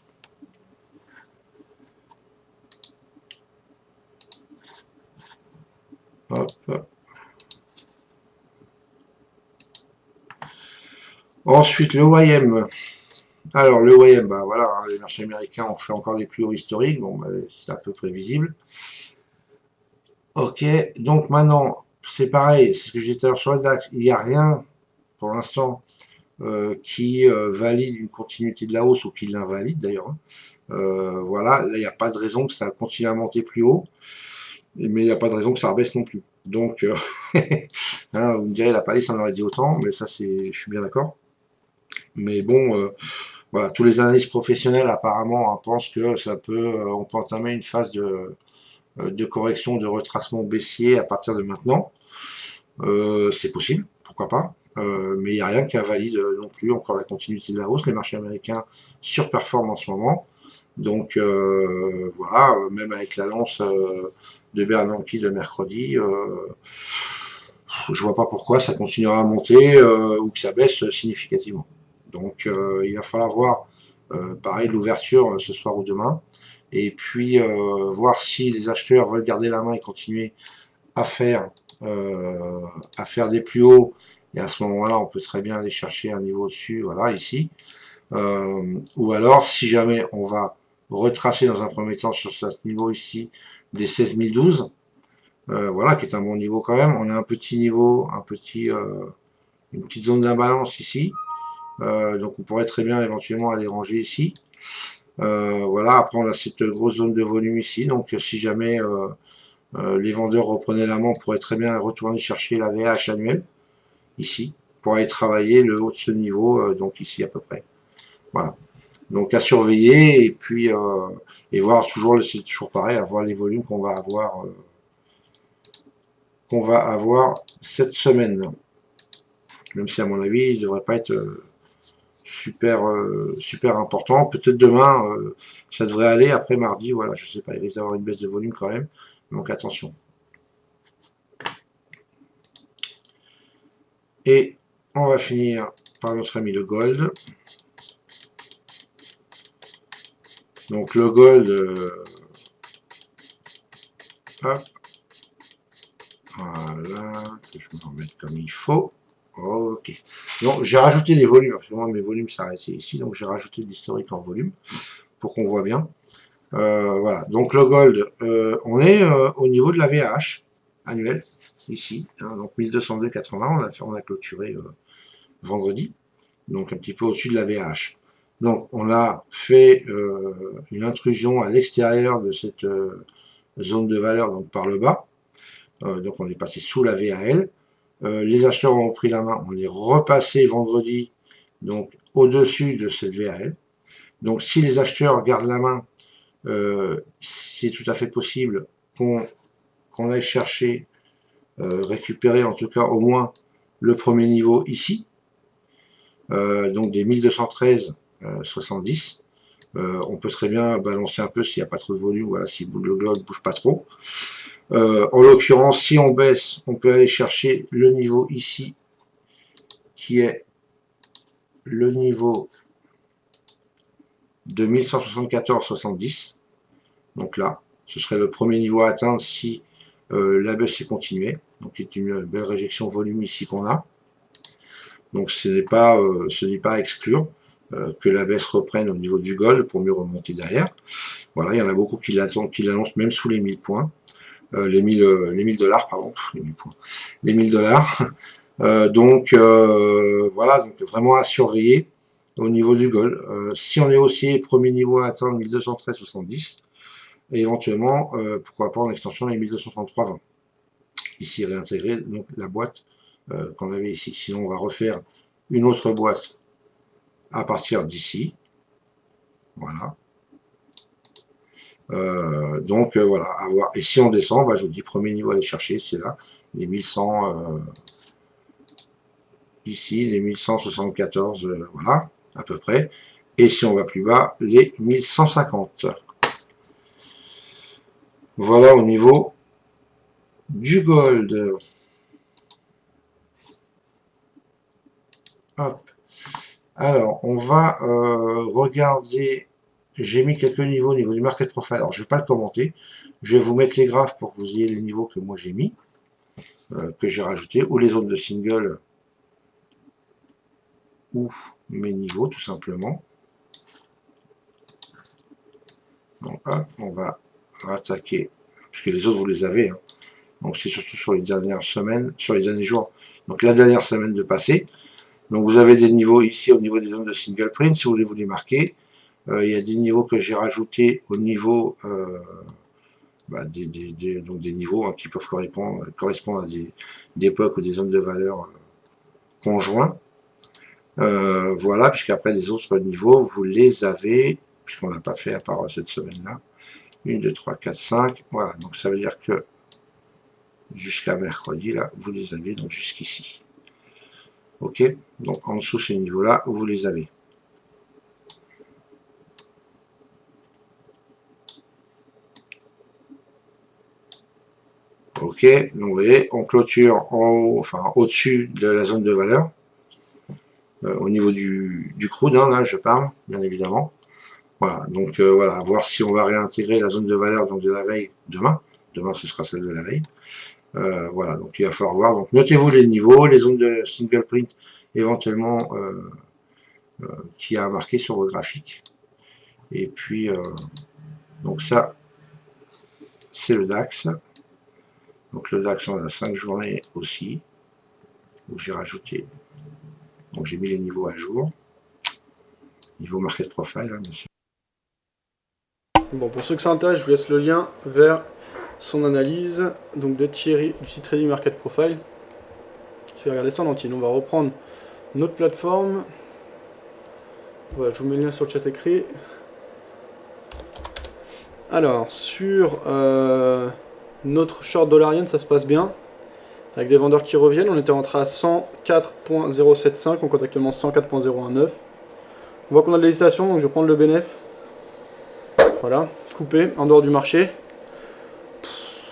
Hop, hop. Ensuite, le YM. Alors, le YM, bah voilà, hein, les marchés américains ont fait encore des plus hauts historiques, bon, bah, c'est un peu prévisible. Ok, donc maintenant, c'est pareil, c'est ce que j'ai dit tout à l'heure sur le DAX, il n'y a rien pour l'instant qui valide une continuité de la hausse ou qui l'invalide d'ailleurs, hein. Voilà, là il n'y a pas de raison que ça continue à monter plus haut, mais il n'y a pas de raison que ça rebaisse non plus. Donc, hein, vous me direz, la palisse en aurait dit autant, mais ça, je suis bien d'accord. Mais bon, voilà, tous les analystes professionnels apparemment hein, pensent que on peut entamer une phase de correction, de retracement baissier à partir de maintenant. C'est possible, pourquoi pas. Mais il n'y a rien qui invalide non plus encore la continuité de la hausse. Les marchés américains surperforment en ce moment. Donc voilà, même avec l'annonce de Bernanke de mercredi, je vois pas pourquoi ça continuera à monter ou que ça baisse significativement. Donc il va falloir voir pareil l'ouverture ce soir ou demain. Et puis voir si les acheteurs veulent garder la main et continuer à faire des plus hauts. Et à ce moment-là, on peut très bien aller chercher un niveau au-dessus, voilà, ici. Ou alors, si jamais on va retracer dans un premier temps sur ce niveau ici des 16 012, voilà, qui est un bon niveau quand même. On a un petit niveau, une petite zone d'imbalance ici. Donc on pourrait très bien éventuellement aller ranger ici. Voilà, après on a cette grosse zone de volume ici. Donc si jamais les vendeurs reprenaient la main, on pourrait très bien retourner chercher la VH annuelle ici pour aller travailler le haut de ce niveau, donc ici à peu près. Voilà. Donc à surveiller et puis et voir toujours, c'est toujours pareil, à voir les volumes qu'on va avoir cette semaine. Même si à mon avis, il ne devrait pas être super important. Peut-être demain, ça devrait aller. Après mardi, voilà, je sais pas, il risque d'avoir une baisse de volume quand même. Donc attention. Et on va finir par notre ami le gold. Donc le gold, hop, voilà, que je me remette comme il faut. Ok. Donc j'ai rajouté les volumes, parce que moi mes volumes s'arrêtaient ici, donc j'ai rajouté de l'historique en volume pour qu'on voit bien. Voilà, donc le gold, on est au niveau de la VH annuelle, ici, hein, donc 1202,80, on a clôturé vendredi, donc un petit peu au-dessus de la VH. Donc on a fait une intrusion à l'extérieur de cette zone de valeur, donc par le bas, donc on est passé sous la VAL. Les acheteurs ont pris la main, on est repassé vendredi, donc au-dessus de cette VAL. Donc si les acheteurs gardent la main, c'est tout à fait possible qu'on aille chercher, récupérer en tout cas au moins le premier niveau ici, donc des 1213,70. On peut très bien balancer un peu s'il n'y a pas trop de volume, voilà, si le globe ne bouge pas trop. En l'occurrence, si on baisse, on peut aller chercher le niveau ici, qui est le niveau de 1174,70. Donc là, ce serait le premier niveau à atteindre si la baisse est continuée. Donc c'est une belle réjection volume ici qu'on a. Donc ce n'est pas à exclure que la baisse reprenne au niveau du gold pour mieux remonter derrière. Voilà, il y en a beaucoup qui l'annoncent même sous les 1000 points. Les 1000 dollars, pardon, les 1000 points. Les 1000 dollars. Donc voilà, donc vraiment à surveiller au niveau du gold. Si on est haussier, premier niveau à atteindre 1213,70. Et éventuellement, pourquoi pas en extension les 1233,20. Ici réintégrer donc la boîte qu'on avait ici. Sinon on va refaire une autre boîte à partir d'ici. Voilà. Donc voilà, à voir. Et si on descend, bah, je vous dis, premier niveau à aller chercher, c'est là, les 1100, ici, les 1174, voilà, à peu près. Et si on va plus bas, les 1150. Voilà au niveau du gold. Hop. Alors, on va regarder. J'ai mis quelques niveaux au niveau du market profile. Alors, je ne vais pas le commenter. Je vais vous mettre les graphes pour que vous ayez les niveaux que moi j'ai mis, que j'ai rajoutés, ou les zones de single, ou mes niveaux, tout simplement. Donc, hop, on va attaquer, puisque les autres, vous les avez. Hein. Donc, c'est surtout sur les dernières semaines, sur les derniers jours. Donc, la dernière semaine de passé. Donc, vous avez des niveaux ici au niveau des zones de single print, si vous voulez vous les marquer. Il y a des niveaux que j'ai rajoutés au niveau donc des niveaux hein, qui peuvent correspondre à des époques ou des zones de valeur conjoints. Voilà, puisqu'après les autres niveaux, vous les avez, puisqu'on n'a pas fait à part cette semaine-là. 1, 2, 3, 4, 5. Voilà, donc ça veut dire que jusqu'à mercredi, là, vous les avez, donc jusqu'ici. Ok, donc en dessous ces niveaux-là, vous les avez. Ok, donc vous voyez, on clôture en haut, enfin au-dessus de la zone de valeur, au niveau du crude, hein, là je parle, bien évidemment. Voilà, donc voilà, à voir si on va réintégrer la zone de valeur donc de la veille demain. Demain ce sera celle de la veille. Voilà, donc il va falloir voir. Donc notez-vous les niveaux, les zones de single print éventuellement qui a marqué sur vos graphiques. Et puis donc ça c'est le DAX. Donc le DAX on a 5 journées aussi, où j'ai rajouté. Donc j'ai mis les niveaux à jour. Niveau market profile, hein, bien sûr.
Bon, pour ceux que ça intéresse, je vous laisse le lien vers son analyse donc de Thierry du site Trading Market Profile. Je vais regarder ça en entier. On va reprendre notre plateforme. Voilà, je vous mets le lien sur le chat écrit. Alors, sur notre short dollarien, ça se passe bien. Avec des vendeurs qui reviennent, on était rentré à 104.075, on compte actuellement 104.019. On voit qu'on a de l'hésitation, donc je vais prendre le bénéf. Voilà, coupé, en dehors du marché.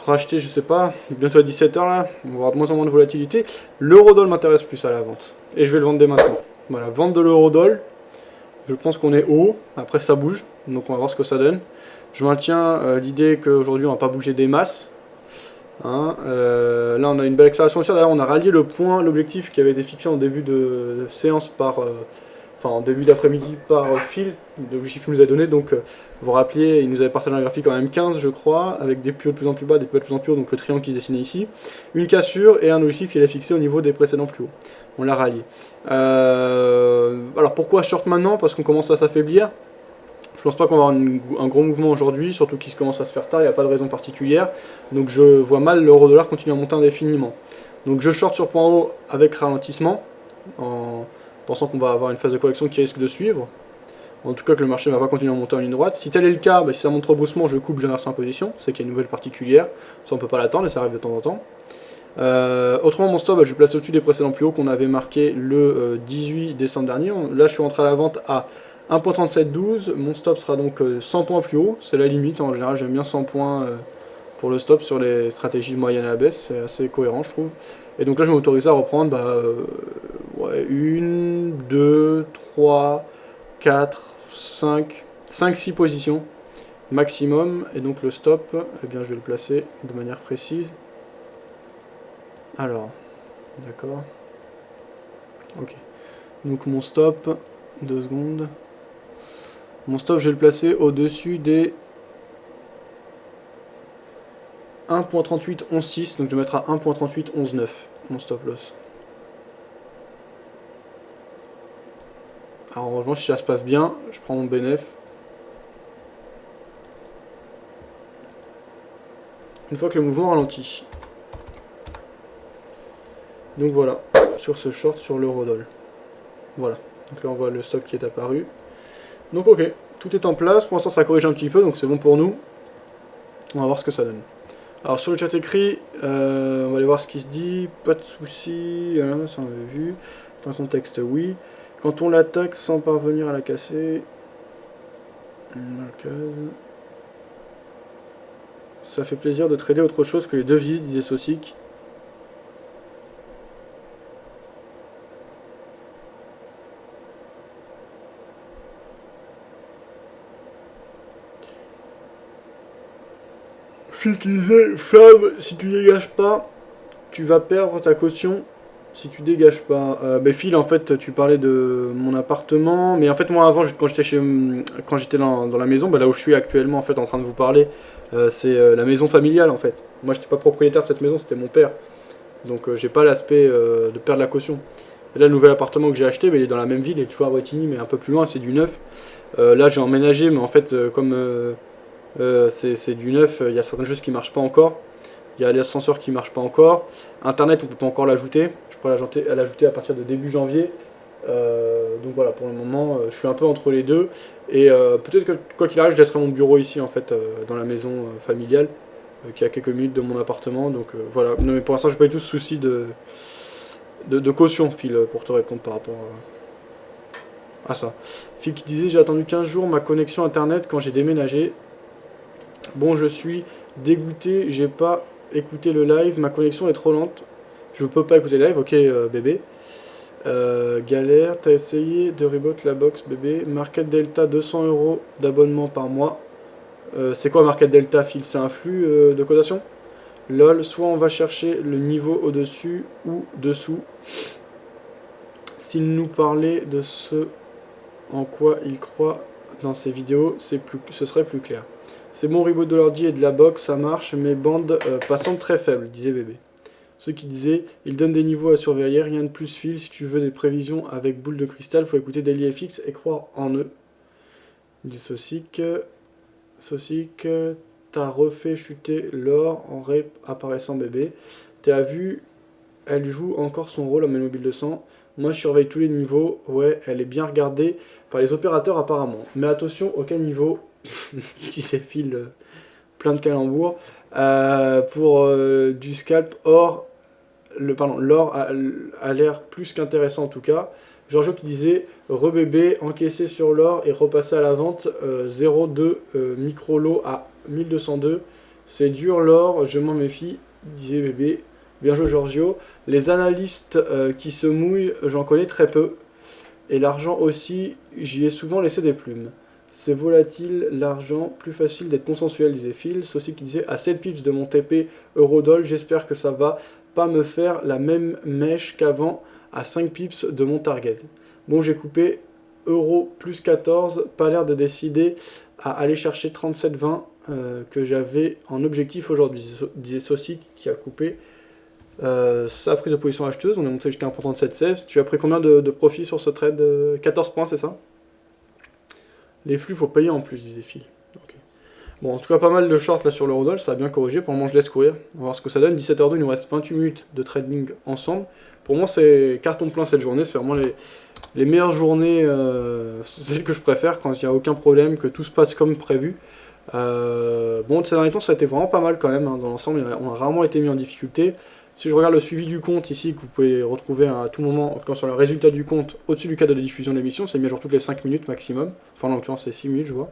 Racheter, je sais pas, bientôt à 17h là, on va avoir de moins en moins de volatilité. L'eurodoll m'intéresse plus à la vente. Et je vais le vendre dès maintenant. Voilà, vente de l'eurodoll. Je pense qu'on est haut, après ça bouge, donc on va voir ce que ça donne. Je maintiens l'idée qu'aujourd'hui on va pas bouger des masses. Hein, là on a une belle accélération haussière, d'ailleurs on a rallié le point, l'objectif qui avait été fixé en début de séance par... en début d'après-midi par Phil, l'objectif qu'il nous a donné, donc vous vous rappelez, il nous avait partagé un graphique en M15 je crois, avec des plus hauts de plus en plus bas, des plus bas de plus en plus haut, donc le triangle qui se dessinait ici, une cassure et un objectif qu'il a fixé au niveau des précédents plus hauts. On l'a rallié. Alors pourquoi short maintenant? Parce qu'on commence à s'affaiblir. Je pense pas qu'on va avoir un gros mouvement aujourd'hui, surtout qu'il commence à se faire tard, il n'y a pas de raison particulière. Donc je vois mal l'euro-dollar continuer à monter indéfiniment. Donc je short sur point haut avec ralentissement, en pensant qu'on va avoir une phase de correction qui risque de suivre. En tout cas que le marché ne va pas continuer à monter en ligne droite. Si tel est le cas, bah, si ça monte trop brusquement, je coupe, je reste en position. C'est qu'il y a une nouvelle particulière. Ça on peut pas l'attendre et ça arrive de temps en temps. Autrement, mon stop, bah, je vais placer au-dessus des précédents plus hauts qu'on avait marqué le 18 décembre dernier. Là, je suis rentré à la vente à 1.3712. Mon stop sera donc 100 points plus haut. C'est la limite. En général, j'aime bien 100 points pour le stop sur les stratégies de moyenne à la baisse. C'est assez cohérent, je trouve. Et donc là, je vais m'autoriser à reprendre bah, ouais, 1, 2, 3, 4, 5, 6 positions maximum. Et donc le stop, eh bien, je vais le placer de manière précise. Alors, d'accord. Ok. Donc mon stop, 2 secondes. Mon stop, je vais le placer au-dessus des 1.3811.6. Donc je vais mettre à 1.3811.9 mon stop loss. Alors en revanche, si ça se passe bien, je prends mon bénéf. Une fois que le mouvement ralentit. Donc voilà, sur ce short sur l'eurodoll. Voilà, donc là on voit le stop qui est apparu. Donc ok, tout est en place, pour l'instant ça corrige un petit peu, donc c'est bon pour nous. On va voir ce que ça donne. Alors sur le chat écrit, on va aller voir ce qui se dit, pas de soucis, ça on avait vu. Dans un contexte oui. Quand on l'attaque sans parvenir à la casser, ça fait plaisir de trader autre chose que les devises, disait Saucic. Phil qui disait, Fab, si tu dégages pas, tu vas perdre ta caution si tu dégages pas. Mais Phil, en fait, tu parlais de mon appartement, mais en fait, moi avant, quand j'étais dans la maison, bah, là où je suis actuellement, en fait, en train de vous parler, c'est la maison familiale, en fait. Moi, j'étais pas propriétaire de cette maison, c'était mon père. Donc, j'ai pas l'aspect de perdre la caution. Et là, le nouvel appartement que j'ai acheté, bah, il est dans la même ville, il est toujours à Bretigny, mais un peu plus loin, c'est du neuf. Là, j'ai emménagé, mais en fait, comme c'est du neuf, il y a certaines choses qui marchent pas encore. Il y a l'ascenseur qui marche pas encore. Internet, on peut pas encore l'ajouter. Je pourrais l'ajouter à partir de début janvier. Donc voilà, pour le moment, je suis un peu entre les deux. Et peut-être que quoi qu'il arrive, je laisserai mon bureau ici, en fait, dans la maison familiale, qui est à quelques minutes de mon appartement. Donc voilà. Non, mais pour l'instant, j'ai pas eu tout ce souci de caution, Phil, pour te répondre par rapport à ça. Phil qui disait, j'ai attendu 15 jours ma connexion Internet quand j'ai déménagé. Bon, je suis dégoûté, j'ai pas écouté le live, ma connexion est trop lente. Je peux pas écouter le live, ok bébé. Galère, t'as essayé de reboot la box bébé. Market Delta, 200 € d'abonnement par mois. C'est quoi Market Delta, Phil? C'est un flux de cotation? Lol, soit on va chercher le niveau au-dessus ou dessous. S'il nous parlait de ce en quoi il croit dans ses vidéos, ce serait plus clair. C'est bon, reboot de l'ordi et de la box, ça marche, mais bande passante très faible, disait bébé. Ceux qui disaient, il donne des niveaux à surveiller, rien de plus Phil, si tu veux des prévisions avec boule de cristal, faut écouter DailyFX et croire en eux. Dit Saucic, t'as refait chuter l'or en rep apparaissant bébé. T'as vu, elle joue encore son rôle en mobile 200. Moi je surveille tous les niveaux, ouais, elle est bien regardée par les opérateurs apparemment. Mais attention, aucun niveau... qui s'effile plein de calembours pour du scalp. Or l'or a l'air plus qu'intéressant en tout cas. Giorgio qui disait rebébé, encaissé sur l'or et repassé à la vente 0,2 micro lot à 1202. C'est dur l'or, je m'en méfie, disait bébé. Bien joué Giorgio. Les analystes qui se mouillent, j'en connais très peu. Et l'argent aussi, j'y ai souvent laissé des plumes. C'est volatile, l'argent, plus facile d'être consensuel, disait Phil. C'est aussi qui disait à 7 pips de mon TP Eurodoll, j'espère que ça va pas me faire la même mèche qu'avant à 5 pips de mon target. Bon, j'ai coupé Euro plus 14, pas l'air de décider à aller chercher 37,20 que j'avais en objectif aujourd'hui, disait Saucy qui a coupé sa prise de position acheteuse. On est monté jusqu'à 1.3716. Tu as pris combien de profit sur ce trade? 14 points, c'est ça? Les flux, faut payer en plus, disait Phil. Okay. Bon, en tout cas, pas mal de shorts là sur l'eurodoll, ça a bien corrigé. Pour le moment, je laisse courir. On va voir ce que ça donne. 17h02, il nous reste 28 minutes de trading ensemble. Pour moi, c'est carton plein cette journée. C'est vraiment les meilleures journées, celles que je préfère quand il n'y a aucun problème, que tout se passe comme prévu. Bon, ces derniers temps, ça a été vraiment pas mal quand même. Hein. Dans l'ensemble, on a rarement été mis en difficulté. Si je regarde le suivi du compte ici, que vous pouvez retrouver à tout moment, quand sur le résultat du compte, au-dessus du cadre de diffusion de l'émission, c'est mis à jour toutes les 5 minutes maximum. Enfin, en l'occurrence, c'est 6 minutes, je vois.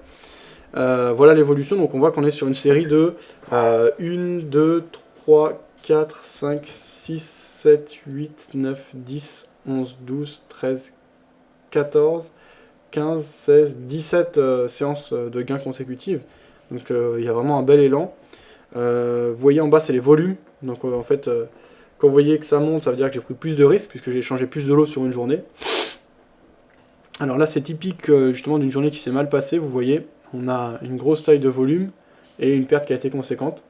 Voilà l'évolution, donc on voit qu'on est sur une série de 1, 2, 3, 4, 5, 6, 7, 8, 9, 10, 11, 12, 13, 14, 15, 16, 17 séances de gains consécutives. Donc il y a vraiment un bel élan. Vous voyez en bas, c'est les volumes. Donc en fait, quand vous voyez que ça monte, ça veut dire que j'ai pris plus de risques, puisque j'ai échangé plus de lots sur une journée. Alors là, c'est typique justement d'une journée qui s'est mal passée. Vous voyez, on a une grosse taille de volume et une perte qui a été conséquente.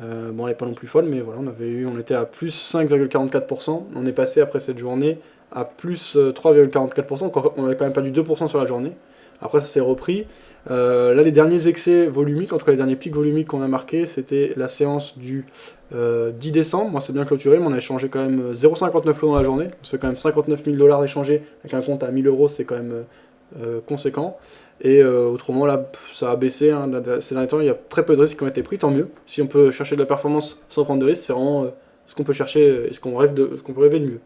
Bon, elle n'est pas non plus folle, mais voilà, on était à plus 5,44%. On est passé après cette journée à plus 3,44%. On a quand même perdu 2% sur la journée. Après, ça s'est repris. Là, les derniers excès volumiques, en tout cas les derniers pics volumiques qu'on a marqués, c'était la séance du 10 décembre. Moi, c'est bien clôturé, mais on a échangé quand même 0,59 lots dans la journée. Ça fait quand même 59 000 $ échangés avec un compte à 1000 €, c'est quand même conséquent. Et autrement, là, ça a baissé. Hein, ces derniers temps, il y a très peu de risques qui ont été pris, tant mieux. Si on peut chercher de la performance sans prendre de risques, c'est vraiment ce qu'on peut chercher et ce qu'on peut rêver de mieux.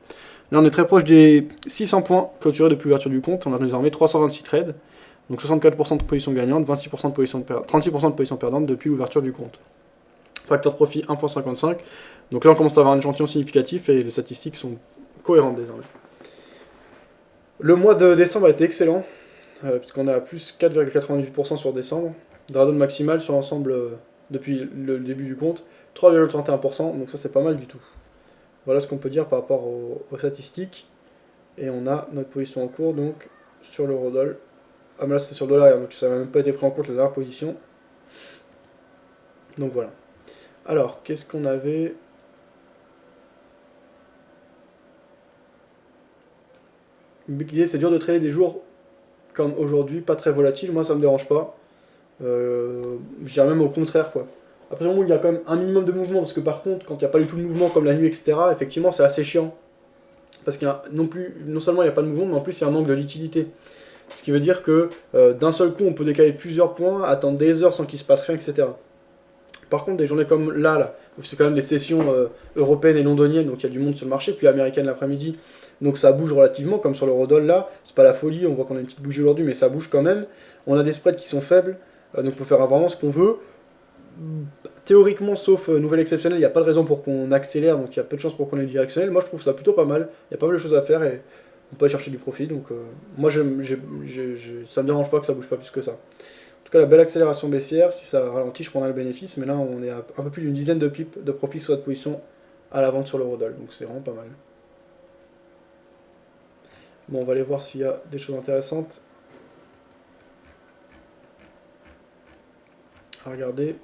Là, on est très proche des 600 points clôturés depuis l'ouverture du compte. On a désormais 326 trades. Donc 64% de position gagnante, 36% de position perdante depuis l'ouverture du compte. Facteur de profit 1,55. Donc là, on commence à avoir un échantillon significatif et les statistiques sont cohérentes désormais. Le mois de décembre a été excellent, puisqu'on est à plus 4,98% sur décembre. Drawdown maximal sur l'ensemble depuis le début du compte, 3,31%. Donc ça, c'est pas mal du tout. Voilà ce qu'on peut dire par rapport aux statistiques. Et on a notre position en cours donc sur l'eurodoll. Ah mais là c'était sur le dollar, donc ça n'a même pas été pris en compte la dernière position. Donc voilà. Alors, qu'est-ce qu'on avait? L'idée c'est dur de trader des jours comme aujourd'hui, pas très volatiles, moi ça me dérange pas. Je dirais même au contraire quoi. Après il y a quand même un minimum de mouvement, parce que par contre, quand il n'y a pas du tout de mouvement comme la nuit, etc., effectivement c'est assez chiant. Parce qu'il y a non seulement il n'y a pas de mouvement, mais en plus il y a un manque de liquidité. Ce qui veut dire que d'un seul coup, on peut décaler plusieurs points, attendre des heures sans qu'il se passe rien, etc. Par contre, des journées comme là où c'est quand même des sessions européennes et londoniennes, donc il y a du monde sur le marché, puis américaine l'après-midi, donc ça bouge relativement, comme sur l'eurodoll là, c'est pas la folie, on voit qu'on a une petite bougie aujourd'hui, mais ça bouge quand même. On a des spreads qui sont faibles, donc on peut faire vraiment ce qu'on veut. Théoriquement, sauf nouvelle exceptionnelle, il n'y a pas de raison pour qu'on accélère, donc il y a peu de chances pour qu'on ait du directionnel. Moi je trouve ça plutôt pas mal, il y a pas mal de choses à faire et on peut aller chercher du profit, donc moi ça me dérange pas que ça bouge pas plus que ça. En tout cas, la belle accélération baissière, si ça ralentit, je prendrai le bénéfice, mais là on est à un peu plus d'une dizaine de pips de profit sur notre position à la vente sur l'eurodoll, donc c'est vraiment pas mal. Bon, on va aller voir s'il y a des choses intéressantes à regarder.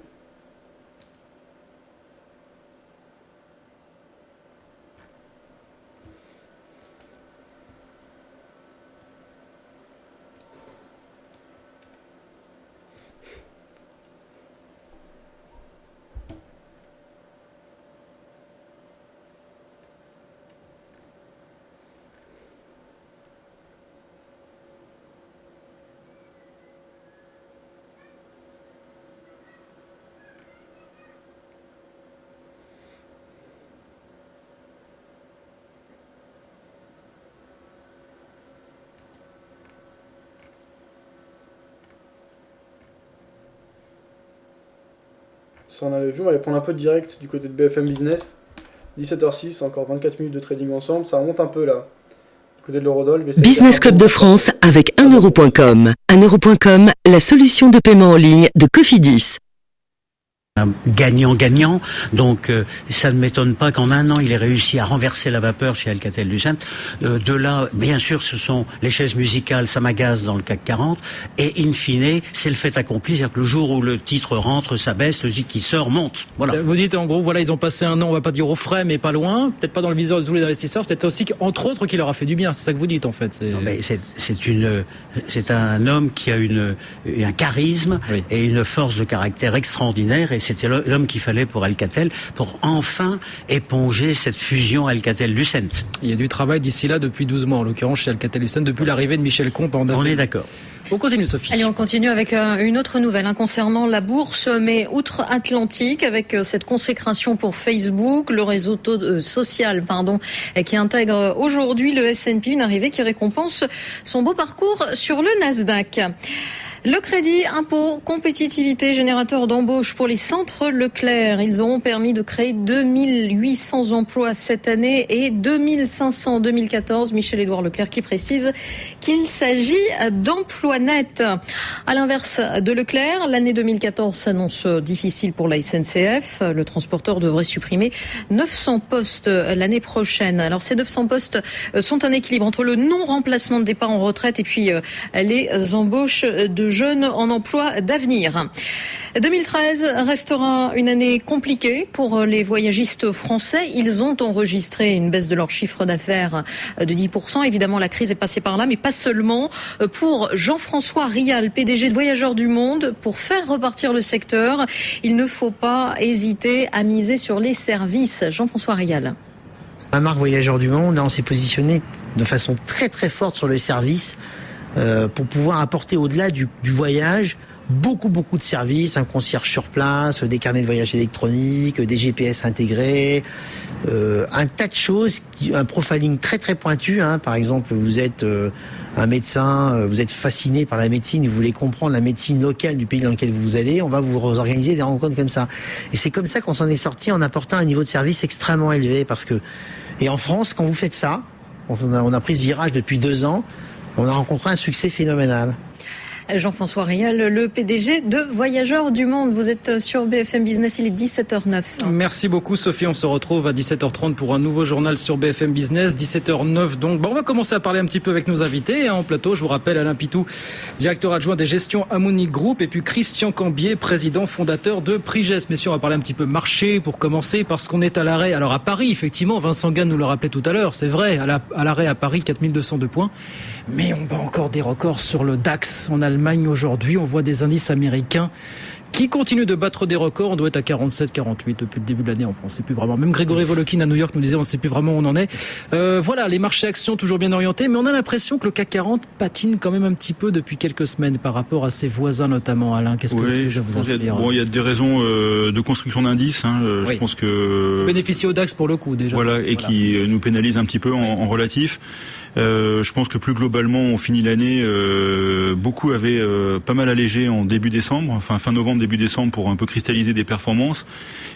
Ça on avait vu, on va aller prendre un peu de direct du côté de BFM Business. 17h06, encore 24 minutes de trading ensemble, ça remonte un peu là. Du côté de l'eurodoll,
Business Club de France avec 1euro.com. 1euro.com, la solution de paiement en ligne de Cofidis.
Gagnant-gagnant, donc ça ne m'étonne pas qu'en un an il ait réussi à renverser la vapeur chez Alcatel-Lucent. De là, bien sûr, ce sont les chaises musicales, ça m'agace dans le CAC 40, et in fine, c'est le fait accompli, c'est-à-dire que le jour où le titre rentre, ça baisse, le titre qui sort monte. Voilà.
Vous dites en gros, voilà, ils ont passé un an, on va pas dire au frais, mais pas loin, peut-être pas dans le viseur de tous les investisseurs, peut-être aussi entre autres qui leur a fait du bien. C'est ça que vous dites en fait.
Non, mais c'est un homme qui a un charisme oui. Et une force de caractère extraordinaire, et c'était l'homme qu'il fallait pour Alcatel, pour enfin éponger cette fusion Alcatel-Lucent.
Il y a du travail d'ici là depuis 12 mois, en l'occurrence chez Alcatel-Lucent, depuis l'arrivée de Michel Comte en avril.
On est d'accord.
On continue, Sophie.
Allez, on continue avec une autre nouvelle concernant la bourse, mais outre-Atlantique, avec cette consécration pour Facebook, le réseau social, qui intègre aujourd'hui le S&P, une arrivée qui récompense son beau parcours sur le Nasdaq. Le crédit impôt compétitivité générateur d'embauche pour les centres Leclerc. Ils auront permis de créer 2800 emplois cette année et 2500 en 2014. Michel-Édouard Leclerc qui précise qu'il s'agit d'emplois nets. À l'inverse de Leclerc, l'année 2014 s'annonce difficile pour la SNCF. Le transporteur devrait supprimer 900 postes l'année prochaine. Alors ces 900 postes sont un équilibre entre le non-remplacement de départ en retraite et puis les embauches de jeunes en emploi d'avenir. 2013 restera une année compliquée pour les voyagistes français. Ils ont enregistré une baisse de leur chiffre d'affaires de 10%. Évidemment, la crise est passée par là, mais pas seulement. Pour Jean-François Rial, PDG de Voyageurs du Monde, pour faire repartir le secteur, il ne faut pas hésiter à miser sur les services. Jean-François Rial.
La marque Voyageurs du Monde, on s'est positionné de façon très très forte sur le service pour pouvoir apporter au-delà du voyage beaucoup de services, un concierge sur place, des carnets de voyage électroniques, des GPS intégrés, un tas de choses, un profiling très très pointu. Par exemple, vous êtes un médecin, vous êtes fasciné par la médecine, vous voulez comprendre la médecine locale du pays dans lequel vous allez, on va vous organiser des rencontres comme ça. Et c'est comme ça qu'on s'en est sorti en apportant un niveau de service extrêmement élevé. Et en France, quand vous faites ça, on a pris ce virage depuis 2 ans, on a rencontré un succès phénoménal.
Jean-François Rial, le PDG de Voyageurs du Monde. Vous êtes sur BFM Business, il est 17h09.
Merci beaucoup Sophie, on se retrouve à 17h30 pour un nouveau journal sur BFM Business, 17h09 donc. On va commencer à parler un petit peu avec nos invités en plateau. Je vous rappelle Alain Pitou, directeur adjoint des gestions Ammonic Group, et puis Christian Cambier, président fondateur de Prigest. Messieurs, on va parler un petit peu marché pour commencer, parce qu'on est à l'arrêt. Alors à Paris, effectivement, Vincent Gann nous le rappelait tout à l'heure, c'est vrai, à l'arrêt à Paris, 4202 points. Mais on bat encore des records sur le DAX en Allemagne aujourd'hui. On voit des indices américains qui continuent de battre des records. On doit être à 47, 48 depuis le début de l'année en France. C'est plus vraiment. Même Grégory Volokin à New York nous disait on ne sait plus vraiment où on en est. Voilà, les marchés actions toujours bien orientés, mais on a l'impression que le CAC 40 patine quand même un petit peu depuis quelques semaines par rapport à ses voisins notamment. Alain, qu'est-ce que ça vous inspire?
Il y a des raisons de construction d'indices. Je pense que
bénéficier au DAX pour le coup déjà.
Voilà, qui nous pénalise un petit peu en relatif. Je pense que plus globalement, on finit l'année. Beaucoup avaient pas mal allégé en début décembre, fin novembre, début décembre, pour un peu cristalliser des performances.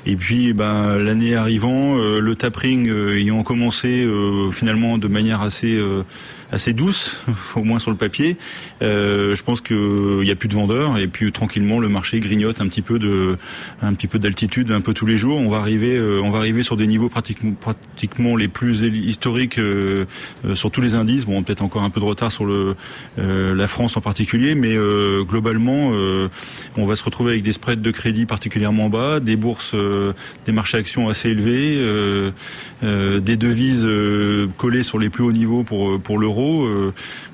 Et puis, l'année arrivant, le tapering ayant commencé finalement de manière assez douce, au moins sur le papier. Je pense qu'il y a plus de vendeurs, et puis tranquillement le marché grignote un petit peu d'altitude un peu tous les jours. On va arriver sur des niveaux pratiquement les plus historiques sur tous les indices. Bon, peut-être encore un peu de retard sur la France en particulier, mais globalement, on va se retrouver avec des spreads de crédit particulièrement bas, des bourses, des marchés actions assez élevés, des devises collées sur les plus hauts niveaux pour l'euro.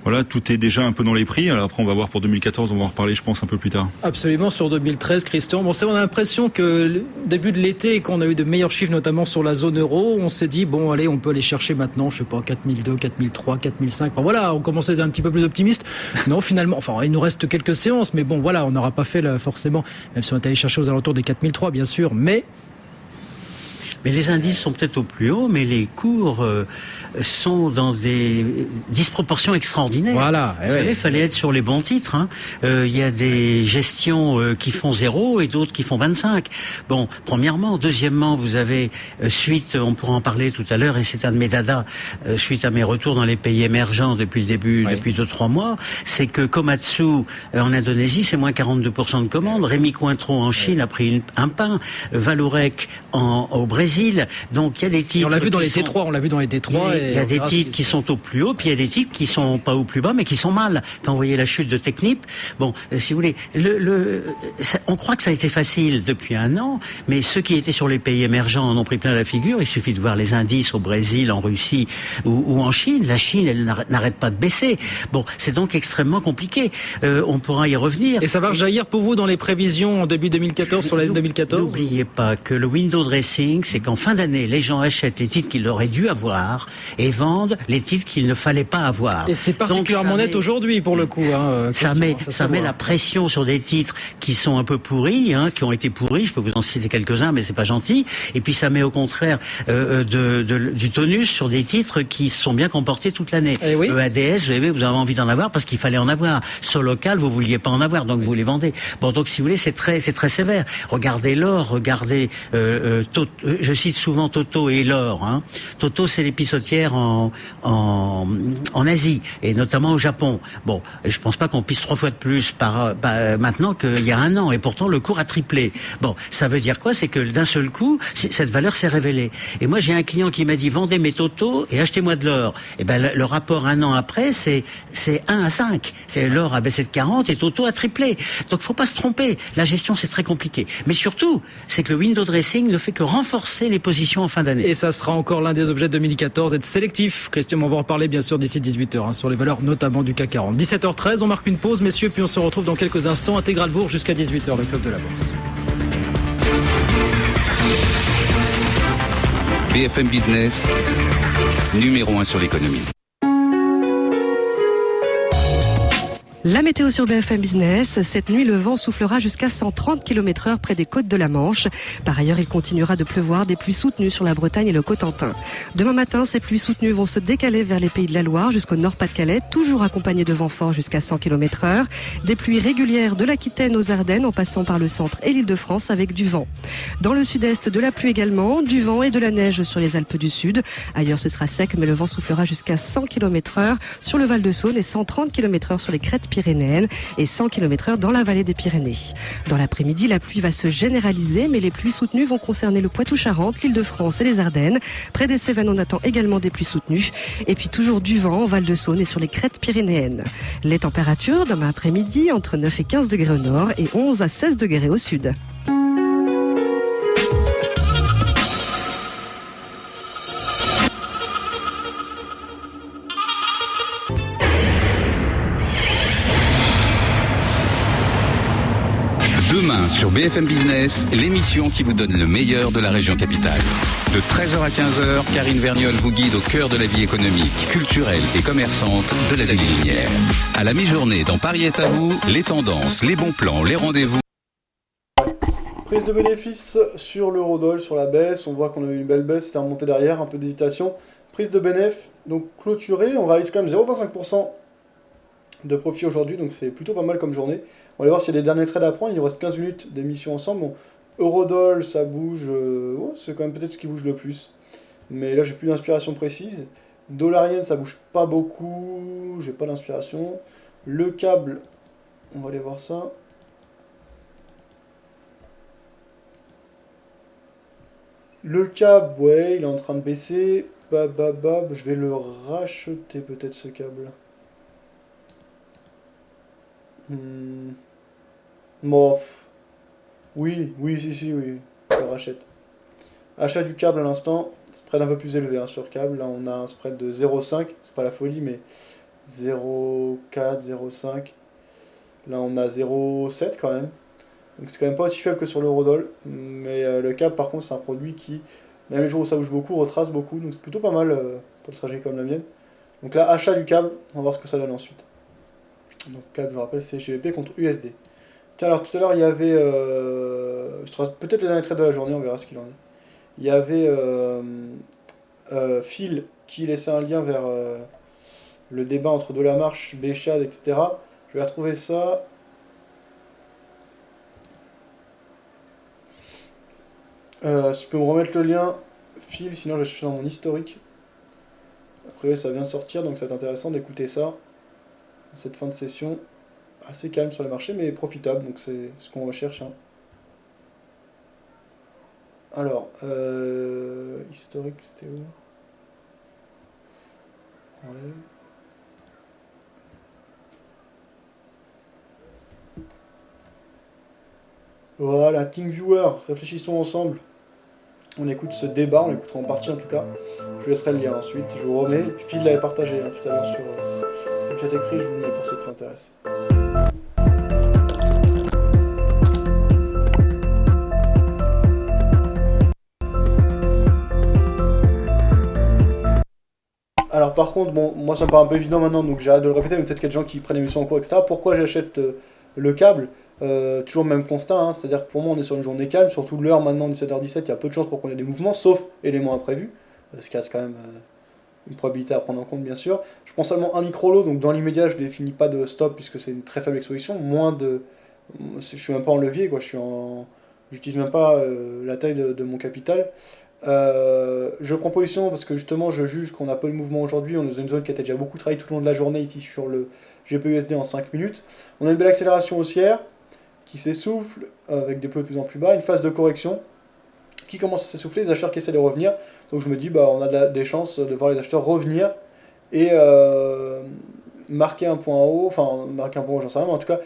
Voilà, tout est déjà un peu dans les prix. Alors après, on va voir pour 2014, on va en reparler, je pense, un peu plus tard.
Absolument, sur 2013, Christian. On a l'impression que le début de l'été, quand on a eu de meilleurs chiffres, notamment sur la zone euro, on s'est dit, bon, allez, on peut aller chercher maintenant, je sais pas, 4002, 4003, 4005. Enfin voilà, on commençait à être un petit peu plus optimiste. Non, finalement, il nous reste quelques séances, mais bon, voilà, on n'aura pas fait forcément, même si on est allé chercher aux alentours des 4003, bien sûr, mais
les indices sont peut-être au plus haut, mais les cours sont dans des disproportions extraordinaires.
Voilà.
Vous savez, il fallait être sur les bons titres. Il y a des gestions qui font 0 et d'autres qui font 25. Bon, premièrement. Deuxièmement, vous avez, on pourra en parler tout à l'heure, et c'est un de mes dadas, suite à mes retours dans les pays émergents depuis le début, depuis 2-3 mois, c'est que Komatsu, en Indonésie, c'est moins 42% de commandes. Rémi Cointreau en Chine a pris un pain. Valorec au Brésil. Donc il y a des titres.
Et on l'a vu dans les T3,
Il y a des titres qui sont au plus haut, puis il y a des titres qui sont pas au plus bas, mais qui sont mal. Quand vous voyez la chute de Technip, bon, si vous voulez, on croit que ça a été facile depuis 1 an, mais ceux qui étaient sur les pays émergents en ont pris plein la figure. Il suffit de voir les indices au Brésil, en Russie ou en Chine. La Chine, elle n'arrête pas de baisser. Bon, c'est donc extrêmement compliqué. On pourra y revenir.
Et ça va jaillir pour vous dans les prévisions en début 2014 sur l'année 2014?
N'oubliez pas que le window dressing, c'est c'est qu'en fin d'année, les gens achètent les titres qu'ils auraient dû avoir et vendent les titres qu'il ne fallait pas avoir.
Et c'est particulièrement net aujourd'hui pour le coup.
Ça met la pression sur des titres qui sont un peu pourris, qui ont été pourris. Je peux vous en citer quelques-uns, mais c'est pas gentil. Et puis ça met au contraire du tonus sur des titres qui se sont bien comportés toute l'année.
Oui.
EADS, vous avez envie d'en avoir parce qu'il fallait en avoir. Solocal, vous vouliez pas en avoir, donc vous les vendez. Bon, donc si vous voulez, c'est très sévère. Regardez l'or, regardez. Je cite souvent Toto et l'or. Toto, c'est l'épissotière en Asie et notamment au Japon. Bon, je pense pas qu'on pisse 3 fois de plus maintenant qu'il y a un an, et pourtant le cours a triplé. Bon, ça veut dire quoi? C'est que d'un seul coup, cette valeur s'est révélée. Et moi, j'ai un client qui m'a dit vendez mes Toto et achetez-moi de l'or. Et ben le rapport un an après, c'est 1 à 5. C'est l'or a baissé de 40 et Toto a triplé. Donc faut pas se tromper. La gestion, c'est très compliqué. Mais surtout, c'est que le window dressing ne fait que renforcer les positions en fin d'année.
Et ça sera encore l'un des objets de 2014, être sélectif. Christian, on va en reparler bien sûr d'ici 18h, sur les valeurs notamment du CAC 40. 17h13, on marque une pause, messieurs, puis on se retrouve dans quelques instants. Intégral Bourse jusqu'à 18h, le club de la Bourse.
BFM Business, numéro 1 sur l'économie.
La météo sur BFM Business. Cette nuit, le vent soufflera jusqu'à 130 km/h près des côtes de la Manche. Par ailleurs, il continuera de pleuvoir, des pluies soutenues sur la Bretagne et le Cotentin. Demain matin, ces pluies soutenues vont se décaler vers les pays de la Loire jusqu'au Nord-Pas-de-Calais, toujours accompagnées de vents forts jusqu'à 100 km/h. Des pluies régulières de l'Aquitaine aux Ardennes en passant par le centre et l'Île-de-France avec du vent. Dans le sud-est, de la pluie également, du vent et de la neige sur les Alpes du Sud. Ailleurs, ce sera sec, mais le vent soufflera jusqu'à 100 km/h sur le Val-de-Saône et 130 km/h sur les crêtes pyrénéennes et 100 km/h dans la vallée des Pyrénées. Dans l'après-midi, la pluie va se généraliser, mais les pluies soutenues vont concerner le Poitou-Charentes, l'Île-de-France et les Ardennes. Près des Cévennes, on attend également des pluies soutenues. Et puis toujours du vent en Val-de-Saône et sur les crêtes pyrénéennes. Les températures, demain après-midi, entre 9 et 15 degrés au nord et 11 à 16 degrés au sud.
Demain sur BFM Business, l'émission qui vous donne le meilleur de la région capitale. De 13h à 15h, Karine Vergnol vous guide au cœur de la vie économique, culturelle et commerçante de la ville minière. À la mi-journée, dans Paris est à vous, les tendances, les bons plans, les rendez-vous.
Prise de bénéfice sur l'eurodoll, sur la baisse. On voit qu'on a eu une belle baisse, c'était remonté derrière, un peu d'hésitation. Prise de bénéfice, donc clôturée, on réalise quand même 0,25% de profit aujourd'hui, donc c'est plutôt pas mal comme journée. On va aller voir s'il y a des derniers trades à prendre, il nous reste 15 minutes d'émission ensemble. Bon, Eurodoll, ça bouge, c'est quand même peut-être ce qui bouge le plus. Mais là, j'ai plus d'inspiration précise. Dollar yen, ça bouge pas beaucoup, j'ai pas d'inspiration. Le câble, on va aller voir ça. Le câble, ouais, il est en train de baisser. Je vais le racheter peut-être ce câble. Bon, oui, si, oui, je le rachète. Achat du câble à l'instant, spread un peu plus élevé sur câble. Là, on a un spread de 0,5, c'est pas la folie, mais 0,4, 0,5. Là, on a 0,7 quand même. Donc, c'est quand même pas aussi faible que sur l'eurodoll. Mais le câble, par contre, c'est un produit qui, même les jours où ça bouge beaucoup, retrace beaucoup. Donc, c'est plutôt pas mal pour le trajet comme la mienne. Donc là, achat du câble, on va voir ce que ça donne ensuite. Donc, câble, je vous rappelle, c'est GBP contre USD. Tiens, alors tout à l'heure, il y avait... peut-être les derniers trades de la journée, on verra ce qu'il en est. Il y avait Phil qui laissait un lien vers le débat entre Delamarche, Béchade, etc. Je vais retrouver ça. Si tu peux me remettre le lien, Phil, sinon je vais chercher dans mon historique. Après, ça vient de sortir, donc c'est intéressant d'écouter ça. Cette fin de session, assez calme sur le marché, mais profitable, donc c'est ce qu'on recherche. Alors, historique, c'était où? Ouais. Voilà, TeamViewer, réfléchissons ensemble. On écoute ce débat, on l'écoutera en partie en tout cas. Je laisserai le lien ensuite, je vous remets. Phil l'avait partagé tout à l'heure sur le chat écrit, je vous le mets pour ceux qui s'intéressent. par contre, bon, moi ça me paraît un peu évident maintenant, donc j'arrête de le répéter, mais peut-être qu'il y a des gens qui prennent l'émission en cours, etc. Pourquoi j'achète le câble? Toujours le même constat, hein, c'est-à-dire que pour moi on est sur une journée calme, surtout l'heure maintenant, 17h17, il y a peu de chances pour qu'on ait des mouvements, sauf éléments imprévus, ce qui reste quand même une probabilité à prendre en compte bien sûr. Je prends seulement un micro-lot, donc dans l'immédiat je ne définis pas de stop puisque c'est une très faible exposition, je suis même pas en levier, quoi, j'utilise même pas la taille de mon capital. Je prends position parce que justement je juge qu'on a peu de mouvement aujourd'hui, on est dans une zone qui a déjà beaucoup travaillé tout au long de la journée ici sur le GPUSD en 5 minutes. On a une belle accélération haussière qui s'essouffle avec des poids de plus en plus bas, une phase de correction qui commence à s'essouffler, les acheteurs qui essaient de revenir, donc je me dis on a des chances de voir les acheteurs revenir et marquer un point haut, j'en sais rien, mais en tout cas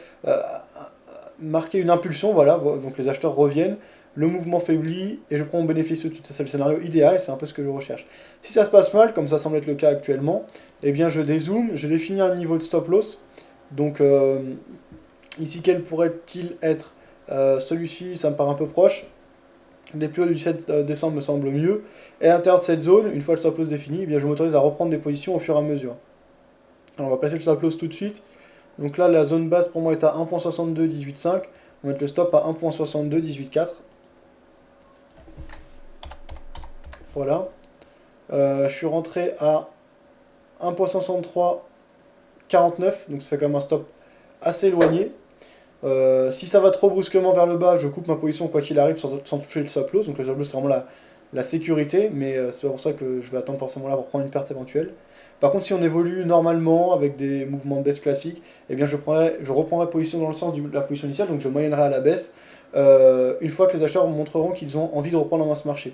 marquer une impulsion, voilà, donc les acheteurs reviennent, le mouvement faiblit et je prends mon bénéfice tout de suite. C'est le scénario idéal, c'est un peu ce que je recherche. Si ça se passe mal, comme ça semble être le cas actuellement, eh bien je dézoome, je définis un niveau de stop loss. Donc ici, quel pourrait-il être? Celui-ci, ça me paraît un peu proche. Les plus hauts du 7 décembre me semblent mieux. Et à l'intérieur de cette zone, une fois le stop loss défini, eh bien je m'autorise à reprendre des positions au fur et à mesure. Alors on va placer le stop loss tout de suite. Donc là, la zone basse pour moi est à 1.6218.5. On va mettre le stop à 1.6218.4. Voilà. Je suis rentré à 1.6349, donc ça fait quand même un stop assez éloigné. Si ça va trop brusquement vers le bas, je coupe ma position quoi qu'il arrive sans toucher le stop loss. Donc le stop loss c'est vraiment la sécurité, mais c'est pas pour ça que je vais attendre forcément là pour prendre une perte éventuelle. Par contre, si on évolue normalement avec des mouvements de baisse classiques, eh bien je reprendrai position dans le sens de la position initiale, donc je moyennerai à la baisse une fois que les acheteurs montreront qu'ils ont envie de reprendre en masse marché.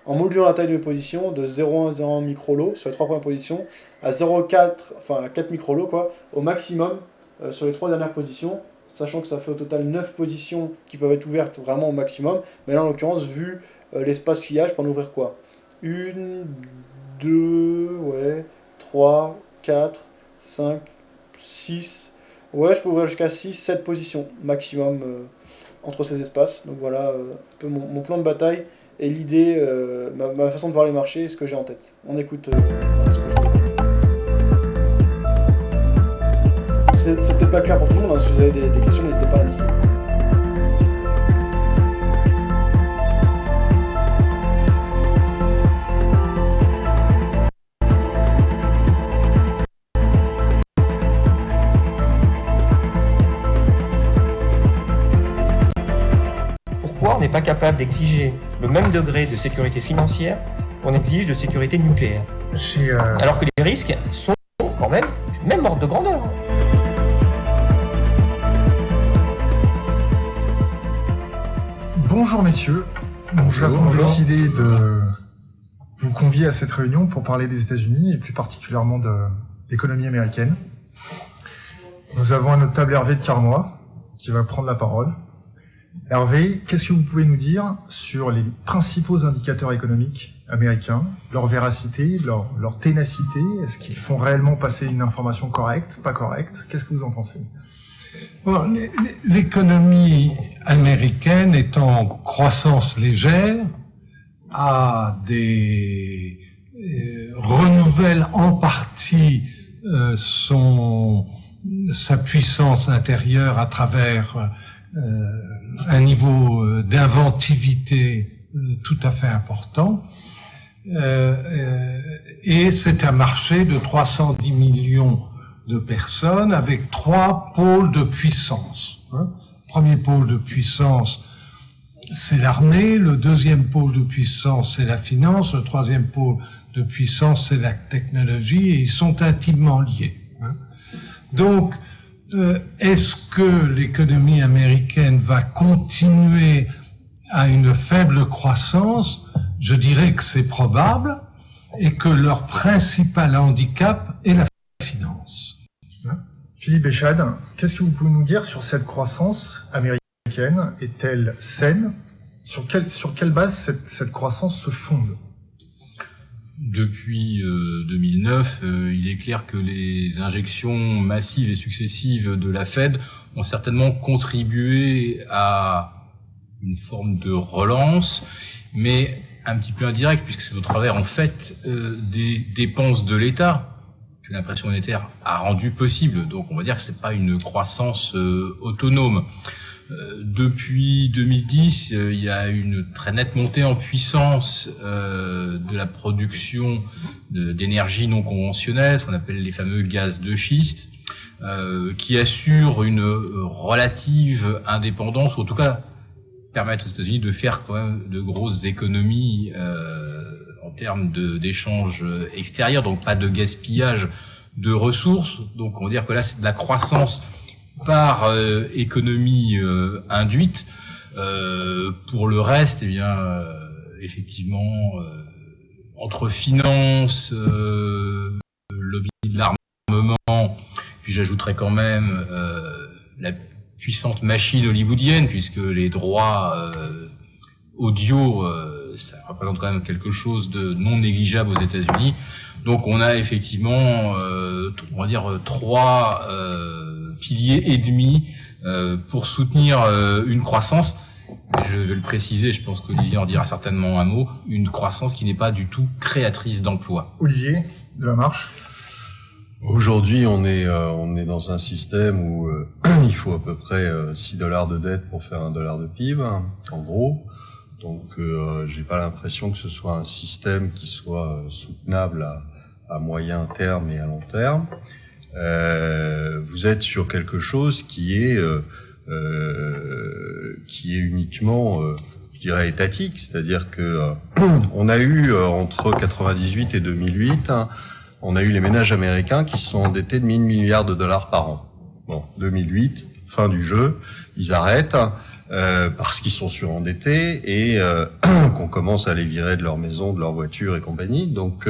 En modulant la taille de mes positions de 0,1 à 0,1 micro-lot sur les 3 premières positions à 0,4, enfin à 4 micro-lots quoi, au maximum sur les 3 dernières positions, sachant que ça fait au total 9 positions qui peuvent être ouvertes vraiment au maximum. Mais là en l'occurrence, vu l'espace qu'il y a, je peux en ouvrir quoi? 1, 2, ouais, 3, 4, 5, 6. Ouais, je peux ouvrir jusqu'à 6, 7 positions maximum entre ces espaces. Donc voilà un peu mon plan de bataille et l'idée, ma façon de voir les marchés, ce que j'ai en tête. On écoute ce que je veux. C'est peut-être pas clair pour tout le monde, hein. Si vous avez des questions, n'hésitez pas à l'indiquer.
Pourquoi on n'est pas capable d'exiger le même degré de sécurité financière qu'on exige de sécurité nucléaire? Alors que les risques sont quand même du même ordre de grandeur.
Bonjour messieurs, nous avons décidé de vous convier à cette réunion pour parler des États-Unis et plus particulièrement de l'économie américaine. Nous avons à notre table Hervé de Carnoy qui va prendre la parole. Hervé, qu'est-ce que vous pouvez nous dire sur les principaux indicateurs économiques américains, leur véracité, leur ténacité? Est-ce qu'ils font réellement passer une information correcte, pas correcte? Qu'est-ce que vous en pensez?
Bon, l'économie américaine est en croissance légère, renouvelle en partie sa puissance intérieure à travers un niveau d'inventivité tout à fait important, et c'est un marché de 310 millions de personnes avec 3 pôles de puissance. Premier pôle de puissance, c'est l'armée, le deuxième pôle de puissance, c'est la finance, le troisième pôle de puissance, c'est la technologie, et ils sont intimement liés. Donc, est-ce que l'économie américaine va continuer à une faible croissance? Je dirais que c'est probable, et que leur principal handicap est la finance.
Philippe Béchade, qu'est-ce que vous pouvez nous dire sur cette croissance américaine? Est-elle saine? Sur quelle base cette croissance se fonde?
Depuis 2009, il est clair que les injections massives et successives de la Fed ont certainement contribué à une forme de relance, mais un petit peu indirect, puisque c'est au travers en fait des dépenses de l'État que l'impression monétaire a rendu possible. Donc on va dire que c'est pas une croissance autonome. Depuis 2010, il y a une très nette montée en puissance de la production d'énergie non conventionnelle, ce qu'on appelle les fameux gaz de schiste, qui assurent une relative indépendance, ou en tout cas permettent aux États-Unis de faire quand même de grosses économies en termes d'échanges extérieurs, donc pas de gaspillage de ressources. Donc on va dire que là c'est de la croissance par économie induite. Pour le reste, eh bien, effectivement, entre finances, lobby de l'armement, puis j'ajouterais quand même la puissante machine hollywoodienne, puisque les droits audio, ça représente quand même quelque chose de non négligeable aux États-Unis. Donc on a effectivement, on va dire, 3 piliers et demi pour soutenir une croissance. Je vais le préciser, je pense qu'Olivier en dira certainement un mot, une croissance qui n'est pas du tout créatrice d'emplois.
Olivier, de la Marche.
Aujourd'hui, on est dans un système où il faut à peu près $6 de dette pour faire $1 de PIB, en gros. Donc, j'ai pas l'impression que ce soit un système qui soit soutenable à moyen terme et à long terme. Vous êtes sur quelque chose qui est uniquement, je dirais, étatique, c'est-à-dire que on a eu entre 98 et 2008, on a eu les ménages américains qui se sont endettés de 1 000 milliards de dollars par an. Bon, 2008, fin du jeu, ils arrêtent parce qu'ils sont surendettés et qu'on commence à les virer de leur maison, de leur voiture et compagnie. Donc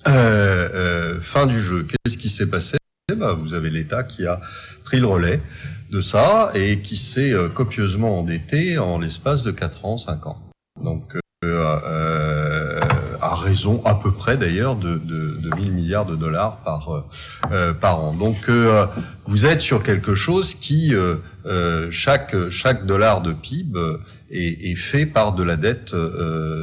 fin du jeu. Qu'est-ce qui s'est passé? Vous avez l'État qui a pris le relais de ça et qui s'est copieusement endetté en l'espace de 4 ans, 5 ans. Donc à raison à peu près d'ailleurs de 1 000 milliards de dollars par an. Donc vous êtes sur quelque chose qui chaque dollar de PIB est fait par de la dette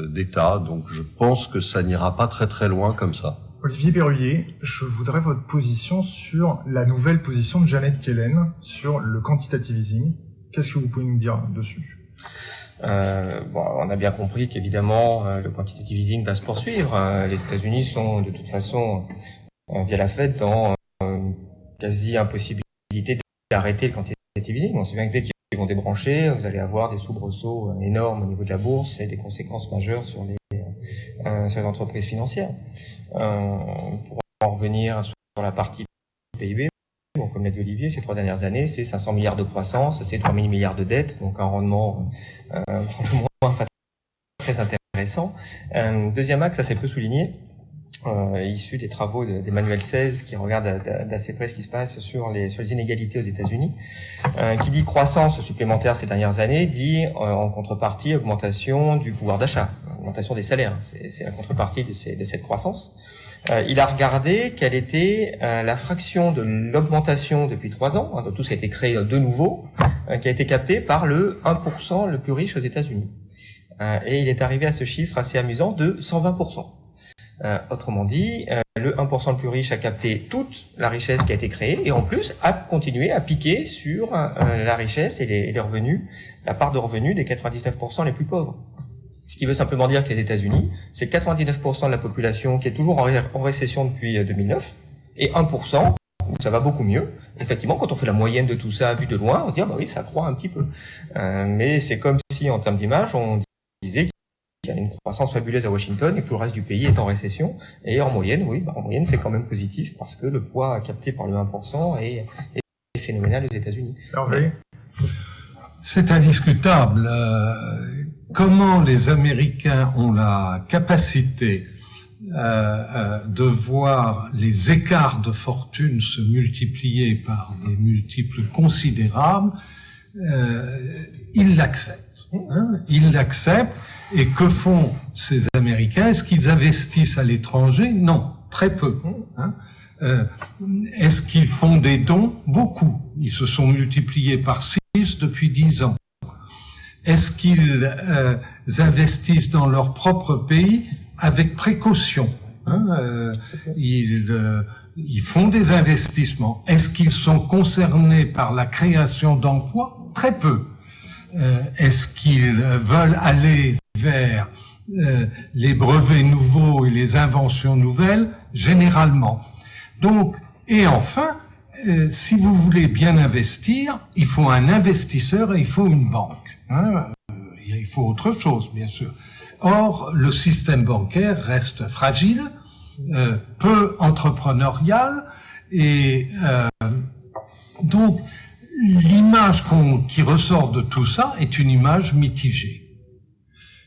d'État. Donc je pense que ça n'ira pas très très loin comme ça.
Olivier Berruyer, je voudrais votre position sur la nouvelle position de Janet Yellen sur le quantitative easing. Qu'est-ce que vous pouvez nous dire dessus?
On a bien compris qu'évidemment le quantitative easing va se poursuivre. Les États-Unis sont de toute façon via la Fed dans une quasi impossibilité d'arrêter le quantitative easing. On sait bien que dès qu'ils vont débrancher, vous allez avoir des soubresauts énormes au niveau de la bourse et des conséquences majeures sur les entreprises financières. Pour en revenir sur la partie PIB, bon, comme l'a dit Olivier, ces 3 dernières années, c'est 500 milliards de croissance, c'est 3 000 milliards de dettes, donc un rendement franchement pas très intéressant. Deuxième axe, assez peu souligné, issu des travaux d'Emmanuel XVI, qui regarde d'assez près ce qui se passe sur les inégalités aux États-Unis, qui dit croissance supplémentaire ces dernières années, dit en contrepartie augmentation du pouvoir d'achat, augmentation des salaires. C'est la contrepartie de cette croissance. Il a regardé quelle était la fraction de l'augmentation depuis 3 ans, de tout ce qui a été créé de nouveau, qui a été capté par le 1% le plus riche aux États-Unis. Et il est arrivé à ce chiffre assez amusant de 120%. Autrement dit, le 1% le plus riche a capté toute la richesse qui a été créée et en plus a continué à piquer sur la richesse et les revenus, la part de revenus des 99% les plus pauvres. Ce qui veut simplement dire que les États-Unis, c'est 99% de la population qui est toujours en récession depuis 2009 et 1% où ça va beaucoup mieux. Effectivement, quand on fait la moyenne de tout ça vu de loin, on se dit bah oui, ça croît un petit peu. Mais c'est comme si en termes d'image, on disait qu'il y a une croissance fabuleuse à Washington et que tout le reste du pays est en récession. Et en moyenne, oui, en moyenne, c'est quand même positif parce que le poids capté par le 1% est phénoménal aux États-Unis.
C'est indiscutable. Comment les Américains ont la capacité de voir les écarts de fortune se multiplier par des multiples considérables, ils l'acceptent. Ils l'acceptent. Et que font ces Américains? Est-ce qu'ils investissent à l'étranger? Non, très peu. Est-ce qu'ils font des dons? Beaucoup. Ils se sont multipliés par 6 depuis 10 ans. Est-ce qu'ils investissent dans leur propre pays avec précaution? Ils ils font des investissements. Est-ce qu'ils sont concernés par la création d'emplois? Très peu. Est-ce qu'ils veulent aller vers les brevets nouveaux et les inventions nouvelles? Généralement. Donc, et enfin, si vous voulez bien investir, il faut un investisseur et il faut une banque. Il faut autre chose, bien sûr. Or, le système bancaire reste fragile, peu entrepreneurial, et donc l'image qui ressort de tout ça est une image mitigée.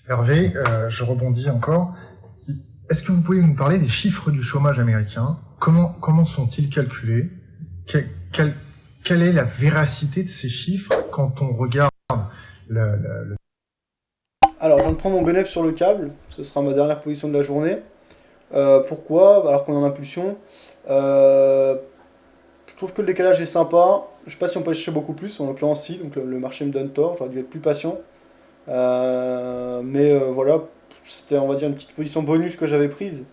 Hervé, je rebondis encore. Est-ce que vous pouvez nous parler des chiffres du chômage américain? Comment sont-ils calculés? Quelle est la véracité de ces chiffres quand on regarde le...
Alors, je viens de prendre mon bénéfice sur le câble. Ce sera ma dernière position de la journée. Pourquoi? Alors qu'on est en impulsion. Je trouve que le décalage est sympa. Je sais pas si on peut chercher beaucoup plus. En l'occurrence, si. Donc le marché me donne tort. J'aurais dû être plus patient. Mais voilà. C'était, on va dire, une petite position bonus que j'avais prise.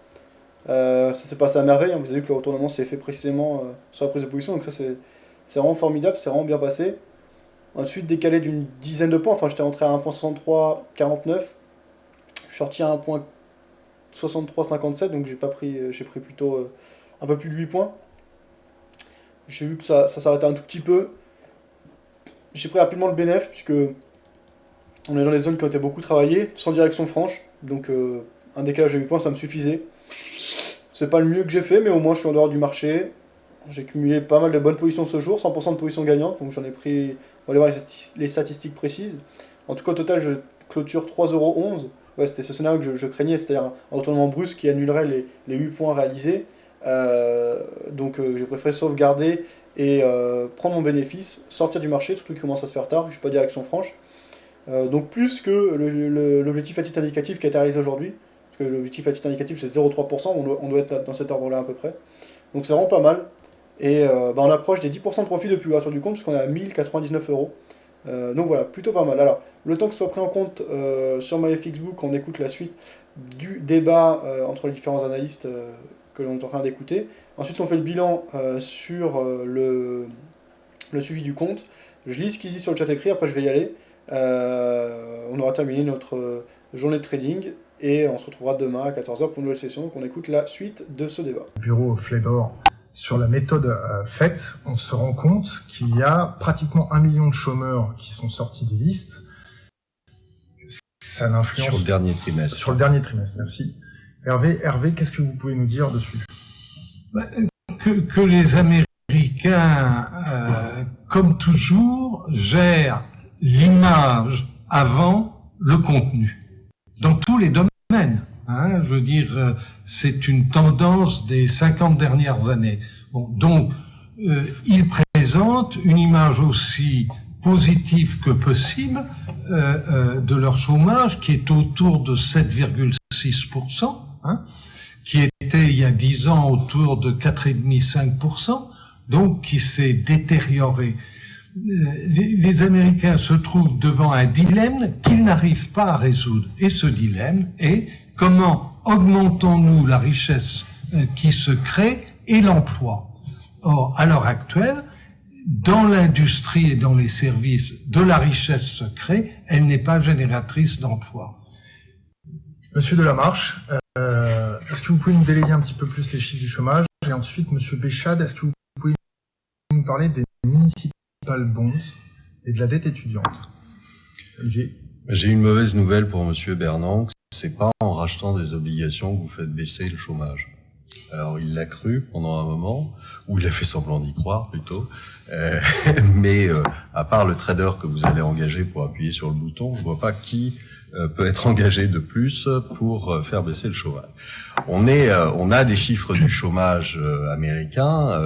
Ça s'est passé à merveille. Vous avez vu que le retournement s'est fait précisément sur la prise de position. Donc ça, c'est vraiment formidable. C'est vraiment bien passé. Ensuite, décalé d'une dizaine de points. Enfin, j'étais rentré à 1.6349. Je suis sorti à 1.6357. Donc j'ai pris plutôt un peu plus de 8 points. J'ai vu que ça s'arrêtait un tout petit peu. J'ai pris rapidement le bénéfice puisque on est dans des zones qui ont été beaucoup travaillées, sans direction franche. Donc un décalage de 8 points, ça me suffisait. C'est pas le mieux que j'ai fait, mais au moins je suis en dehors du marché. J'ai cumulé pas mal de bonnes positions ce jour, 100% de positions gagnantes. Donc j'en ai pris, on va aller voir les statistiques précises. En tout cas, au total, je clôture 3,11 €. Ouais, c'était ce scénario que je craignais, c'est-à-dire un retournement brusque qui annulerait les 8 points réalisés. Donc j'ai préféré sauvegarder et prendre mon bénéfice, sortir du marché, surtout qu'il commence à se faire tard, je suis pas direction franche. Donc plus que l'objectif à titre indicatif qui a été réalisé aujourd'hui, parce que l'objectif à titre indicatif c'est 0,3%, on doit être dans cet ordre-là à peu près. Donc c'est vraiment pas mal. Et on approche des 10% de profit depuis l'ouverture du compte, puisqu'on est à 1099 €. Donc voilà, plutôt pas mal. Alors, le temps que ce soit pris en compte sur MyFXBook, on écoute la suite du débat entre les différents analystes que l'on est en train d'écouter. Ensuite, on fait le bilan sur le suivi du compte. Je lis ce qu'ils disent sur le chat écrit, après je vais y aller. On aura terminé notre journée de trading et on se retrouvera demain à 14 h pour une nouvelle session. Donc on écoute la suite de ce débat.
Bureau Flavor, sur la méthode faite, on se rend compte qu'il y a pratiquement 1 million de chômeurs qui sont sortis des listes. Ça n'influence...
Sur le dernier trimestre.
Sur le dernier trimestre, merci. Hervé, qu'est-ce que vous pouvez nous dire dessus?
Que les Américains, comme toujours, gèrent l'image avant le contenu, dans tous les domaines. Je veux dire, c'est une tendance des 50 dernières années. Bon, donc, ils présentent une image aussi positive que possible de leur chômage, qui est autour de 7,6%, qui était il y a 10 ans autour de 4,5-5%, donc qui s'est détérioré. Les Américains se trouvent devant un dilemme qu'ils n'arrivent pas à résoudre. Et ce dilemme est: comment augmentons-nous la richesse qui se crée et l'emploi? Or, à l'heure actuelle, dans l'industrie et dans les services, de la richesse se crée, elle n'est pas génératrice d'emploi.
Monsieur Delamarche, est-ce que vous pouvez nous délayer un petit peu plus les chiffres du chômage? Et ensuite, Monsieur Béchade, est-ce que vous pouvez nous parler des municipal bonds et de la dette étudiante? Olivier?
J'ai une mauvaise nouvelle pour Monsieur Bernanke. C'est pas en rachetant des obligations que vous faites baisser le chômage. Alors, il l'a cru pendant un moment, ou il a fait semblant d'y croire plutôt, mais à part le trader que vous allez engager pour appuyer sur le bouton, je vois pas qui peut être engagé de plus pour faire baisser le chômage. On a des chiffres du chômage américain,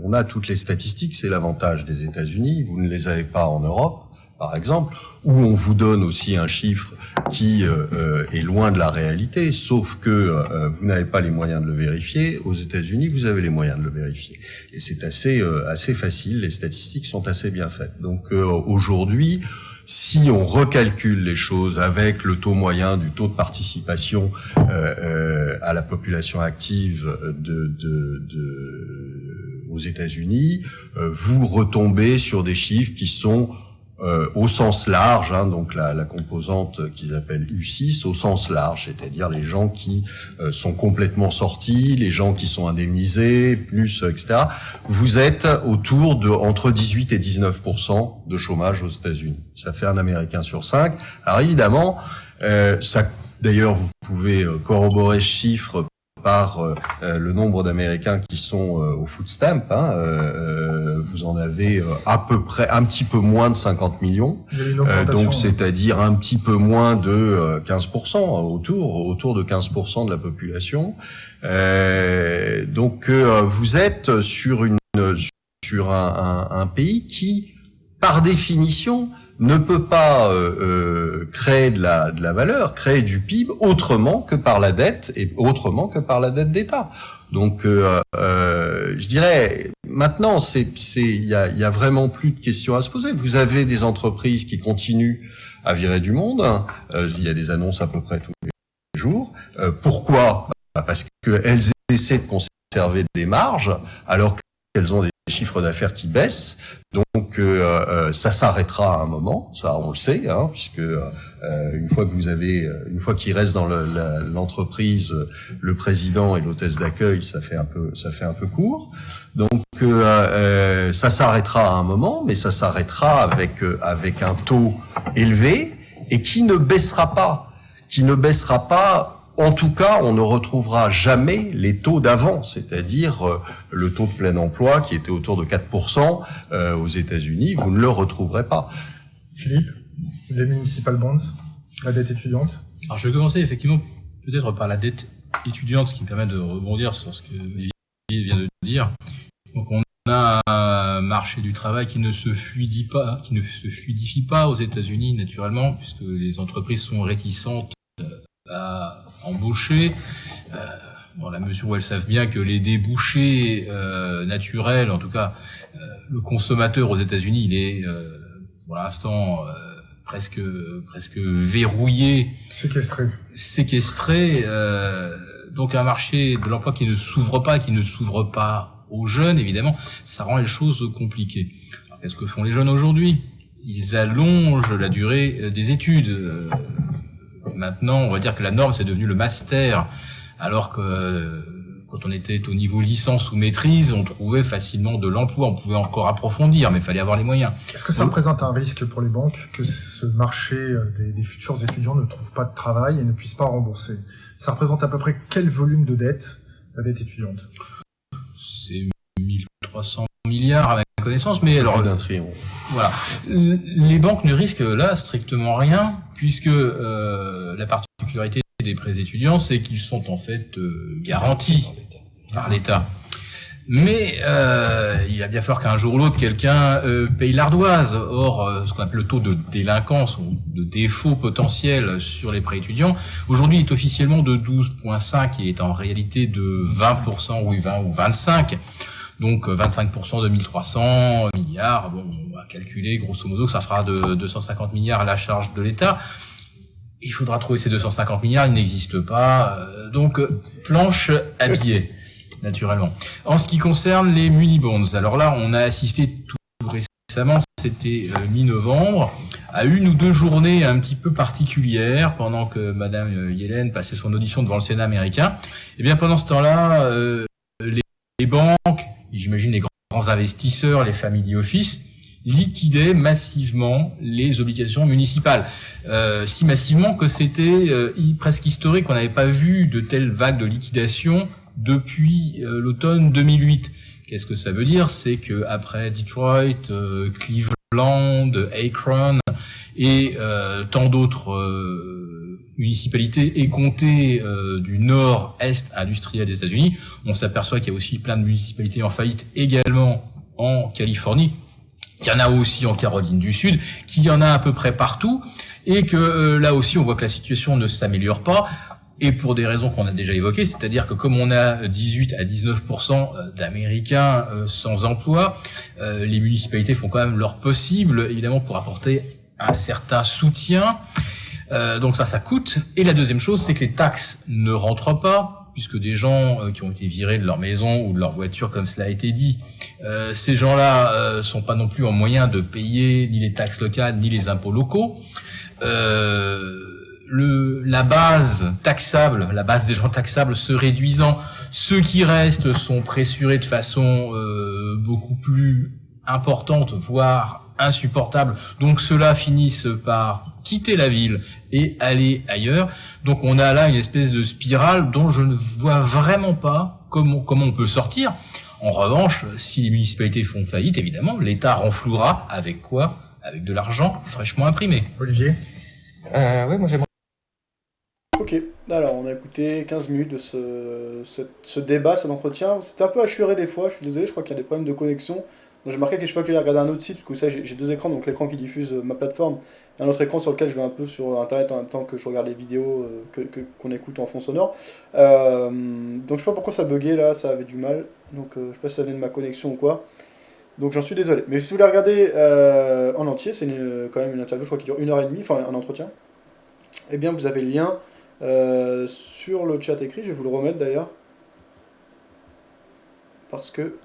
on a toutes les statistiques, c'est l'avantage des États-Unis, vous ne les avez pas en Europe, par exemple, où on vous donne aussi un chiffre qui est loin de la réalité, sauf que vous n'avez pas les moyens de le vérifier. Aux États-Unis, vous avez les moyens de le vérifier. Et c'est assez facile, les statistiques sont assez bien faites. Donc aujourd'hui, si on recalcule les choses avec le taux moyen du taux de participation à la population active aux États-Unis, vous retombez sur des chiffres qui sont au sens large, donc la composante qu'ils appellent U6 au sens large, c'est-à-dire les gens qui sont complètement sortis, les gens qui sont indemnisés, plus etc. Vous êtes autour de entre 18 et 19% de chômage aux États-Unis. Ça fait un Américain sur 5. Alors évidemment, ça, d'ailleurs, vous pouvez corroborer ce chiffre par le nombre d'Américains qui sont au food stamp. Vous en avez à peu près un petit peu moins de 50 millions. Donc c'est-à-dire un petit peu moins de 15%, autour de 15% de la population. Donc vous êtes sur un pays qui, par définition, ne peut pas créer de la valeur, créer du PIB autrement que par la dette et autrement que par la dette d'État. Donc, je dirais, maintenant, il y a vraiment plus de questions à se poser. Vous avez des entreprises qui continuent à virer du monde. Il y a des annonces à peu près tous les jours. Pourquoi ? Parce qu'elles essaient de conserver des marges alors qu'elles ont des chiffres d'affaires qui baissent. Donc ça s'arrêtera à un moment, ça on le sait, puisque une fois qu'il reste dans l'entreprise, le président et l'hôtesse d'accueil, ça fait un peu court. Donc ça s'arrêtera à un moment, mais ça s'arrêtera avec un taux élevé et qui ne baissera pas. En tout cas, on ne retrouvera jamais les taux d'avant, c'est-à-dire le taux de plein emploi qui était autour de 4% aux États-Unis, vous ne le retrouverez pas.
Philippe, les municipal bonds, la dette étudiante.
Alors je vais commencer effectivement peut-être par la dette étudiante, ce qui me permet de rebondir sur ce que Olivier vient de dire. Donc on a un marché du travail qui ne se fluidifie pas aux États-Unis naturellement, puisque les entreprises sont réticentes à embaucher, dans la mesure où elles savent bien que les débouchés naturels, en tout cas le consommateur aux États-Unis, il est pour l'instant presque verrouillé, séquestré. Donc un marché de l'emploi qui ne s'ouvre pas aux jeunes, évidemment, ça rend les choses compliquées. Alors, qu'est-ce que font les jeunes aujourd'hui ? Ils allongent la durée des études. Maintenant, on va dire que la norme, c'est devenu le master, alors que quand on était au niveau licence ou maîtrise, on trouvait facilement de l'emploi. On pouvait encore approfondir, mais il fallait avoir les moyens.
Est-ce que ça représente un risque pour les banques que ce marché des futurs étudiants ne trouve pas de travail et ne puisse pas rembourser ? Ça représente à peu près quel volume de dette, la dette étudiante ?
C'est 1300 milliards à ma connaissance, mais alors...
Plus d'un trillion.
Voilà. Les banques ne risquent là strictement rien, puisque la particularité des prêts étudiants, c'est qu'ils sont en fait garantis par l'État. Mais il va bien falloir qu'un jour ou l'autre, quelqu'un paye l'ardoise. Or, ce qu'on appelle le taux de délinquance ou de défaut potentiel sur les prêts étudiants, aujourd'hui, il est officiellement de 12,5 et est en réalité de 20%, ou 20 ou 25%. Donc 25% de 1300 milliards, bon, on va calculer grosso modo que ça fera de 250 milliards à la charge de l'État. Il faudra trouver ces 250 milliards, ils n'existent pas. Donc planche à billets, naturellement. En ce qui concerne les muni-bonds, alors là, on a assisté tout récemment, c'était mi-novembre, à une ou deux journées un petit peu particulières pendant que Madame Yellen passait son audition devant le Sénat américain. Et bien pendant ce temps-là, les banques, j'imagine les grands investisseurs, les family office, liquidaient massivement les obligations municipales. Si massivement que c'était presque historique, on n'avait pas vu de telles vagues de liquidation depuis l'automne 2008. Qu'est-ce que ça veut dire ? C'est que après Detroit, Cleveland, Akron et tant d'autres municipalités et comtés du nord-est industriel des États-Unis, on s'aperçoit qu'il y a aussi plein de municipalités en faillite également en Californie, qu'il y en a aussi en Caroline du Sud, qu'il y en a à peu près partout, et que là aussi on voit que la situation ne s'améliore pas, et pour des raisons qu'on a déjà évoquées, c'est-à-dire que comme on a 18 à 19% d'Américains sans emploi, les municipalités font quand même leur possible, évidemment, pour apporter un certain soutien. Donc ça coûte. Et la deuxième chose, c'est que les taxes ne rentrent pas, puisque des gens qui ont été virés de leur maison ou de leur voiture, comme cela a été dit, ces gens-là sont pas non plus en moyen de payer ni les taxes locales ni les impôts locaux. La base taxable, la base des gens taxables se réduisant, ceux qui restent sont pressurés de façon beaucoup plus importante, voire insupportable. Donc ceux-là finissent par quitter la ville et aller ailleurs. Donc on a là une espèce de spirale dont je ne vois vraiment pas comment on peut sortir. En revanche, si les municipalités font faillite, évidemment, l'État renflouera avec quoi? Avec de l'argent fraîchement imprimé.
Olivier?
Oui, moi j'aimerais.
Ok, alors on a écouté 15 minutes de ce débat, cet entretien. C'était un peu assuré des fois, je suis désolé, je crois qu'il y a des problèmes de connexion. Donc j'ai marqué que chaque fois que j'ai regardé un autre site, parce que vous savez, j'ai deux écrans, donc l'écran qui diffuse ma plateforme, et un autre écran sur lequel je vais un peu sur internet en même temps que je regarde les vidéos qu'on écoute en fond sonore. Donc je sais pas pourquoi ça buguait là, ça avait du mal, donc je sais pas si ça venait de ma connexion ou quoi. Donc j'en suis désolé. Mais si vous voulez regarder en entier, c'est quand même une interview, je crois, qui dure 1h30, enfin un entretien, eh bien vous avez le lien sur le chat écrit, je vais vous le remettre d'ailleurs, parce que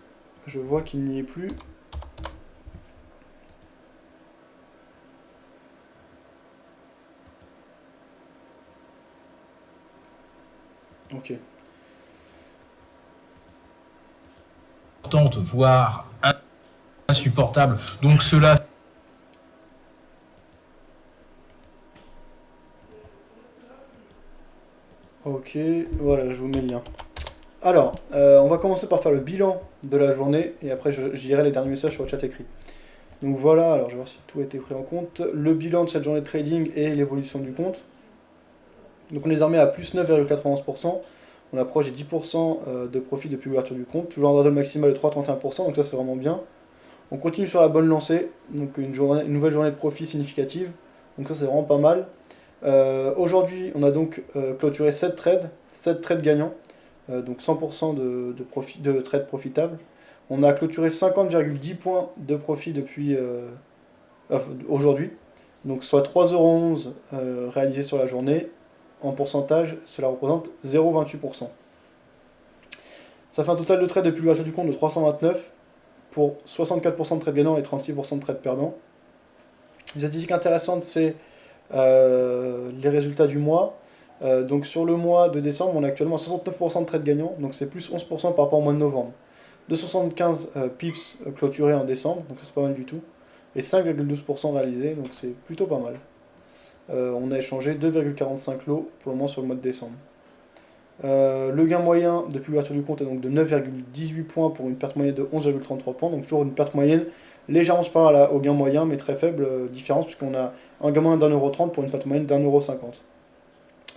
je vois qu'il n'y est plus. Ok.
Voire insupportable. Donc cela.
Ok, voilà, je vous mets le lien. Alors, on va commencer par faire le bilan de la journée, et après je dirai les derniers messages sur le chat écrit. Donc voilà, alors je vais voir si tout a été pris en compte. Le bilan de cette journée de trading et l'évolution du compte. Donc on est armé à plus 9,91%. On approche des 10% de profit depuis l'ouverture du compte. Toujours un draw maximal de 3,31%, donc ça c'est vraiment bien. On continue sur la bonne lancée, donc une nouvelle journée de profit significative. Donc ça c'est vraiment pas mal. Aujourd'hui, on a donc clôturé 7 trades gagnants, donc 100% de trades profitables. On a clôturé 50,10 points de profit depuis aujourd'hui, donc soit 3,11 € réalisés sur la journée. En pourcentage, cela représente 0,28%. Ça fait un total de trades depuis l'ouverture du compte de 329 pour 64% de trades gagnants et 36% de trades perdants. Une statistique intéressante, c'est les résultats du mois. Donc sur le mois de décembre, on est actuellement à 69% de trades gagnants, donc c'est plus 11% par rapport au mois de novembre. 275 pips clôturés en décembre, donc ça c'est pas mal du tout. Et 5,12% réalisés, donc c'est plutôt pas mal. On a échangé 2,45 lots pour le moment sur le mois de décembre. Le gain moyen depuis l'ouverture du compte est donc de 9,18 points pour une perte moyenne de 11,33 points, donc toujours une perte moyenne légèrement supérieure au gain moyen, mais très faible différence, puisqu'on a un gain moyen d'1,30 € pour une perte moyenne d'1,50 €.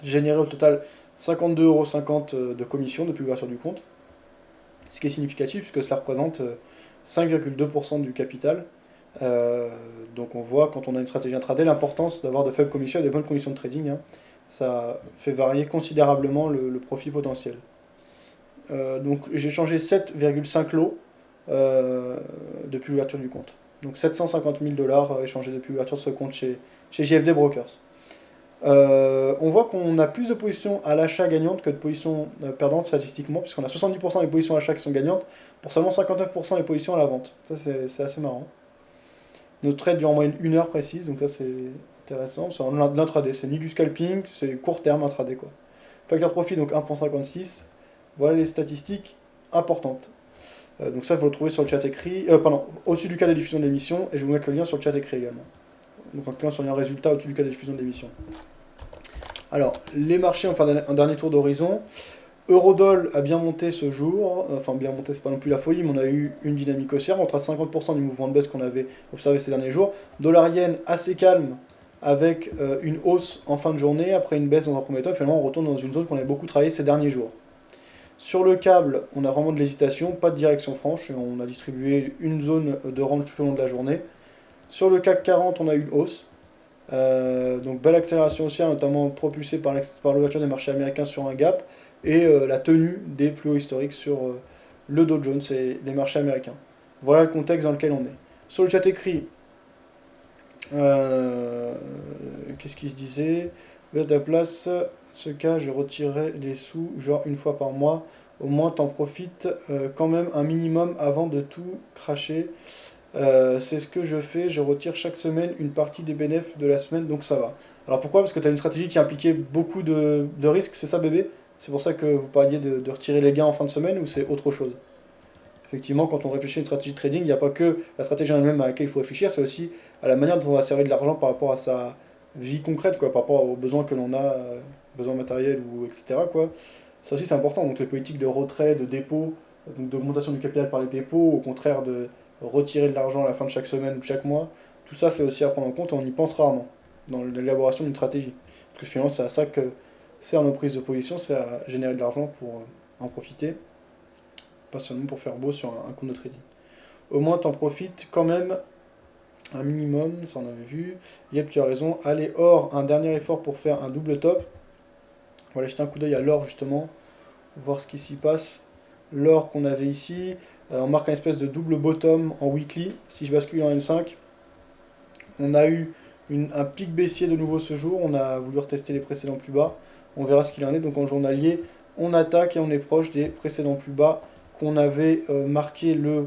Généré au total 52,50 € de commission depuis l'ouverture du compte, ce qui est significatif puisque cela représente 5,2% du capital. Donc on voit quand on a une stratégie intraday l'importance d'avoir de faibles commissions et des bonnes conditions de trading, hein. Ça fait varier considérablement le profit potentiel. Donc j'ai changé 7,5 lots depuis l'ouverture du compte. Donc 750 000 $ échangés depuis l'ouverture de ce compte chez JFD Brokers. On voit qu'on a plus de positions à l'achat gagnantes que de positions perdantes statistiquement, puisqu'on a 70% des positions à l'achat qui sont gagnantes, pour seulement 59% des positions à la vente. Ça c'est assez marrant. Notre trade dure en moyenne 1 heure précise, donc ça c'est intéressant. C'est de l'intraday, c'est ni du scalping, c'est court terme intraday quoi. Facteur de profit donc 1,56. Voilà les statistiques importantes. Donc ça, vous le trouvez sur le chat écrit, au-dessus du cas de diffusion de l'émission, et je vais vous mettre le lien sur le chat écrit également. Donc en cliquant sur le lien résultat au-dessus du cas de diffusion de l'émission. Alors, les marchés ont fait un dernier tour d'horizon. Eurodoll a bien monté ce jour, enfin bien monté, c'est pas non plus la folie, mais on a eu une dynamique haussière, on trace 50% du mouvement de baisse qu'on avait observé ces derniers jours. Dollar-yen assez calme, avec une hausse en fin de journée, après une baisse dans un premier temps, et finalement on retourne dans une zone qu'on avait beaucoup travaillé ces derniers jours. Sur le câble, on a vraiment de l'hésitation, pas de direction franche, on a distribué une zone de range tout au long de la journée. Sur le CAC 40, on a eu une hausse, donc belle accélération haussière, notamment propulsée par l'ouverture des marchés américains sur un gap, et la tenue des plus hauts historiques sur le Dow Jones et les marchés américains. Voilà le contexte dans lequel on est. Sur le chat écrit, Qu'est-ce qu'il se disait? À ta place, ce cas, je retirerai les sous, genre une fois par mois. Au moins, t'en profites quand même un minimum avant de tout cracher. C'est ce que je fais, je retire chaque semaine une partie des bénéfices de la semaine, donc ça va. Alors pourquoi? Parce que tu as une stratégie qui impliquait beaucoup de risques, c'est ça bébé? C'est pour ça que vous parliez de retirer les gains en fin de semaine ou c'est autre chose? Effectivement, quand on réfléchit à une stratégie de trading, il n'y a pas que la stratégie en elle-même à laquelle il faut réfléchir, c'est aussi à la manière dont on va servir de l'argent par rapport à sa vie concrète, quoi, par rapport aux besoins que l'on a, besoins matériels ou etc. Quoi. Ça aussi c'est important, donc les politiques de retrait, de dépôt, donc d'augmentation du capital par les dépôts, au contraire de retirer de l'argent à la fin de chaque semaine ou chaque mois, tout ça c'est aussi à prendre en compte et on y pense rarement dans l'élaboration d'une stratégie. Parce que finalement c'est à ça que sert nos prises de position, c'est à générer de l'argent pour en profiter, pas seulement pour faire beau sur un compte de trading. Au moins t'en profites quand même un minimum, ça on avait vu. Yep, tu as raison, allez or, un dernier effort pour faire un double top. On va aller jeter un coup d'œil à l'or justement, voir ce qui s'y passe. L'or qu'on avait ici, on marque un espèce de double bottom en weekly. Si je bascule en M5, on a eu un pic baissier de nouveau ce jour, on a voulu retester les précédents plus bas. On verra ce qu'il en est, donc en journalier, on attaque et on est proche des précédents plus bas qu'on avait marqué le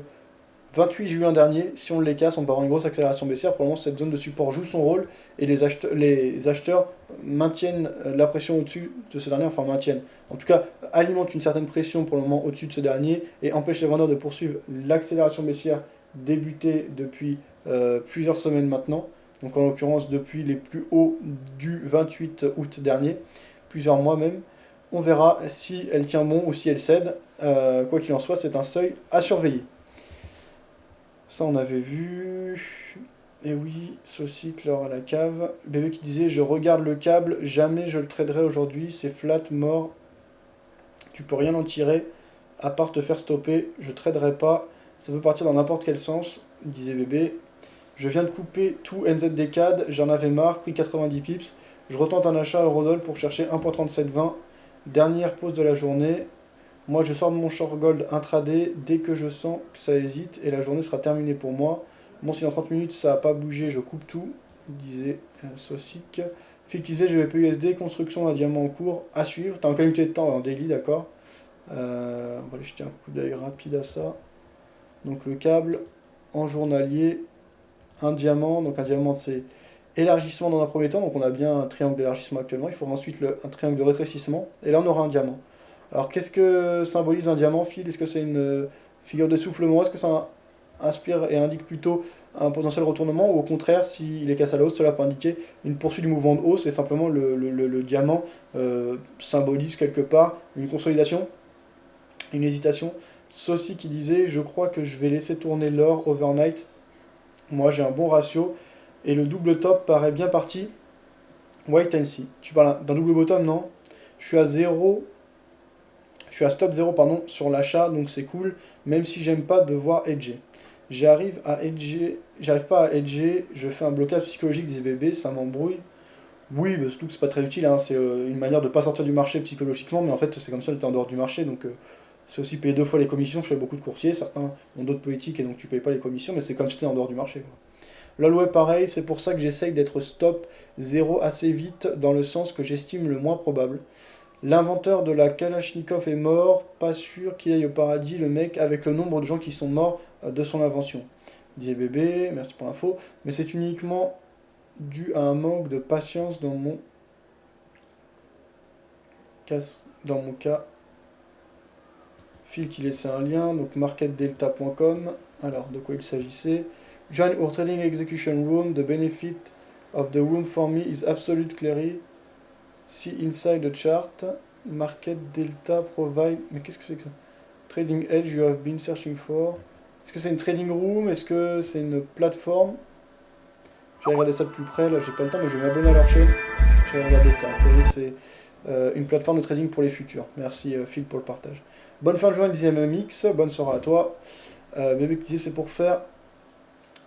28 juin dernier. Si on les casse, on peut avoir une grosse accélération baissière. Pour le moment, cette zone de support joue son rôle et les acheteurs maintiennent la pression au-dessus de ce dernier, enfin maintiennent. En tout cas, alimentent une certaine pression pour le moment au-dessus de ce dernier et empêchent les vendeurs de poursuivre l'accélération baissière débutée depuis plusieurs semaines maintenant. Donc en l'occurrence depuis les plus hauts du 28 août dernier, plusieurs mois même. On verra si elle tient bon ou si elle cède. Quoi qu'il en soit, c'est un seuil à surveiller. Ça, on avait vu. Et oui, Saucic, l'or à la cave. Bébé qui disait, je regarde le câble, jamais je le traderai aujourd'hui, c'est flat, mort. Tu peux rien en tirer, à part te faire stopper, je traderai pas. Ça peut partir dans n'importe quel sens, disait Bébé. Je viens de couper tout NZD-CAD, j'en avais marre, prix 90 pips. Je retente un achat Eurodoll pour chercher 1.3720. Dernière pause de la journée. Moi, je sors de mon short gold intraday dès que je sens que ça hésite et la journée sera terminée pour moi. Bon, si dans 30 minutes ça n'a pas bougé, je coupe tout, disait Saucic. Phil qui disait GBP-USD, construction d'un diamant en cours, à suivre. T'as en qualité de temps en daily, d'accord. On va aller jeter un coup d'œil rapide à ça. Donc le câble en journalier, un diamant. Donc un diamant, c'est élargissement dans un premier temps. Donc on a bien un triangle d'élargissement actuellement. Il faudra ensuite un triangle de rétrécissement. Et là, on aura un diamant. Alors, qu'est-ce que symbolise un diamant, Phil? Est-ce que c'est une figure d'essoufflement? Est-ce que ça inspire et indique plutôt un potentiel retournement? Ou au contraire, s'il est cassé à la hausse, cela peut indiquer une poursuite du mouvement de hausse et simplement le diamant symbolise quelque part une consolidation, une hésitation? Ceci qui disait, je crois que je vais laisser tourner l'or overnight. Moi, j'ai un bon ratio et le double top paraît bien parti. Wait and see. Tu parles d'un double bottom, non? Je suis à 0... Je suis à stop 0 pardon, sur l'achat, donc c'est cool, même si j'aime pas devoir hedger. J'arrive pas à hedger, je fais un blocage psychologique des bébés, ça m'embrouille. Oui, bah, surtout que c'est pas très utile, hein, c'est une manière de pas sortir du marché psychologiquement, mais en fait c'est comme ça, on était en dehors du marché, donc c'est aussi payer 2 fois les commissions. Je fais beaucoup de courtiers, certains ont d'autres politiques et donc tu payes pas les commissions, mais c'est comme si tu étais en dehors du marché, quoi. L'Alway pareil, c'est pour ça que j'essaye d'être stop 0 assez vite, dans le sens que j'estime le moins probable. L'inventeur de la Kalachnikov est mort, pas sûr qu'il aille au paradis, le mec, avec le nombre de gens qui sont morts de son invention. Disait Bébé, merci pour l'info, mais c'est uniquement dû à un manque de patience dans mon cas. Phil qui laissait un lien, donc marketdelta.com. Alors, de quoi il s'agissait? Join our trading execution room, the benefit of the room for me is absolute clarity. See inside the chart, market delta provide. Mais qu'est-ce que c'est que ça? Trading edge you have been searching for. Est-ce que c'est une trading room? Est-ce que c'est une plateforme? Je vais regarder ça de plus près, là j'ai pas le temps, mais je vais m'abonner à leur chaîne. Je vais regarder ça. C'est une plateforme de trading pour les futurs. Merci Phil pour le partage. Bonne fin de journée, disait MMX. Bonne soirée à toi. Bébé qui disait c'est pour faire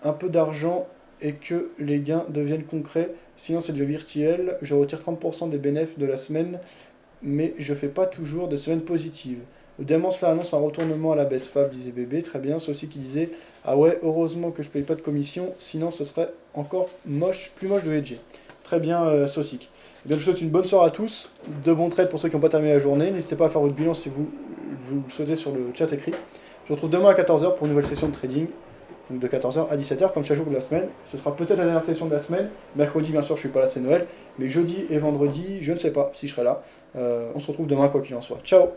un peu d'argent et que les gains deviennent concrets. Sinon c'est du virtuel, je retire 30% des bénéfices de la semaine, mais je fais pas toujours de semaines positives. Le diamant cela annonce un retournement à la baisse. Fab disait bébé, très bien. C'est aussi qui disait ah ouais, heureusement que je paye pas de commission, sinon ce serait encore plus moche de hedger. Très bien, Saucic. Eh bien, je vous souhaite une bonne soirée à tous, de bons trades pour ceux qui n'ont pas terminé la journée. N'hésitez pas à faire votre bilan si vous le souhaitez sur le chat écrit. Je vous retrouve demain à 14h pour une nouvelle session de trading. Donc de 14h à 17h comme chaque jour de la semaine. Ce sera peut-être la dernière session de la semaine. Mercredi, bien sûr, je suis pas là, c'est Noël. Mais jeudi et vendredi, je ne sais pas si je serai là. On se retrouve demain quoi qu'il en soit. Ciao!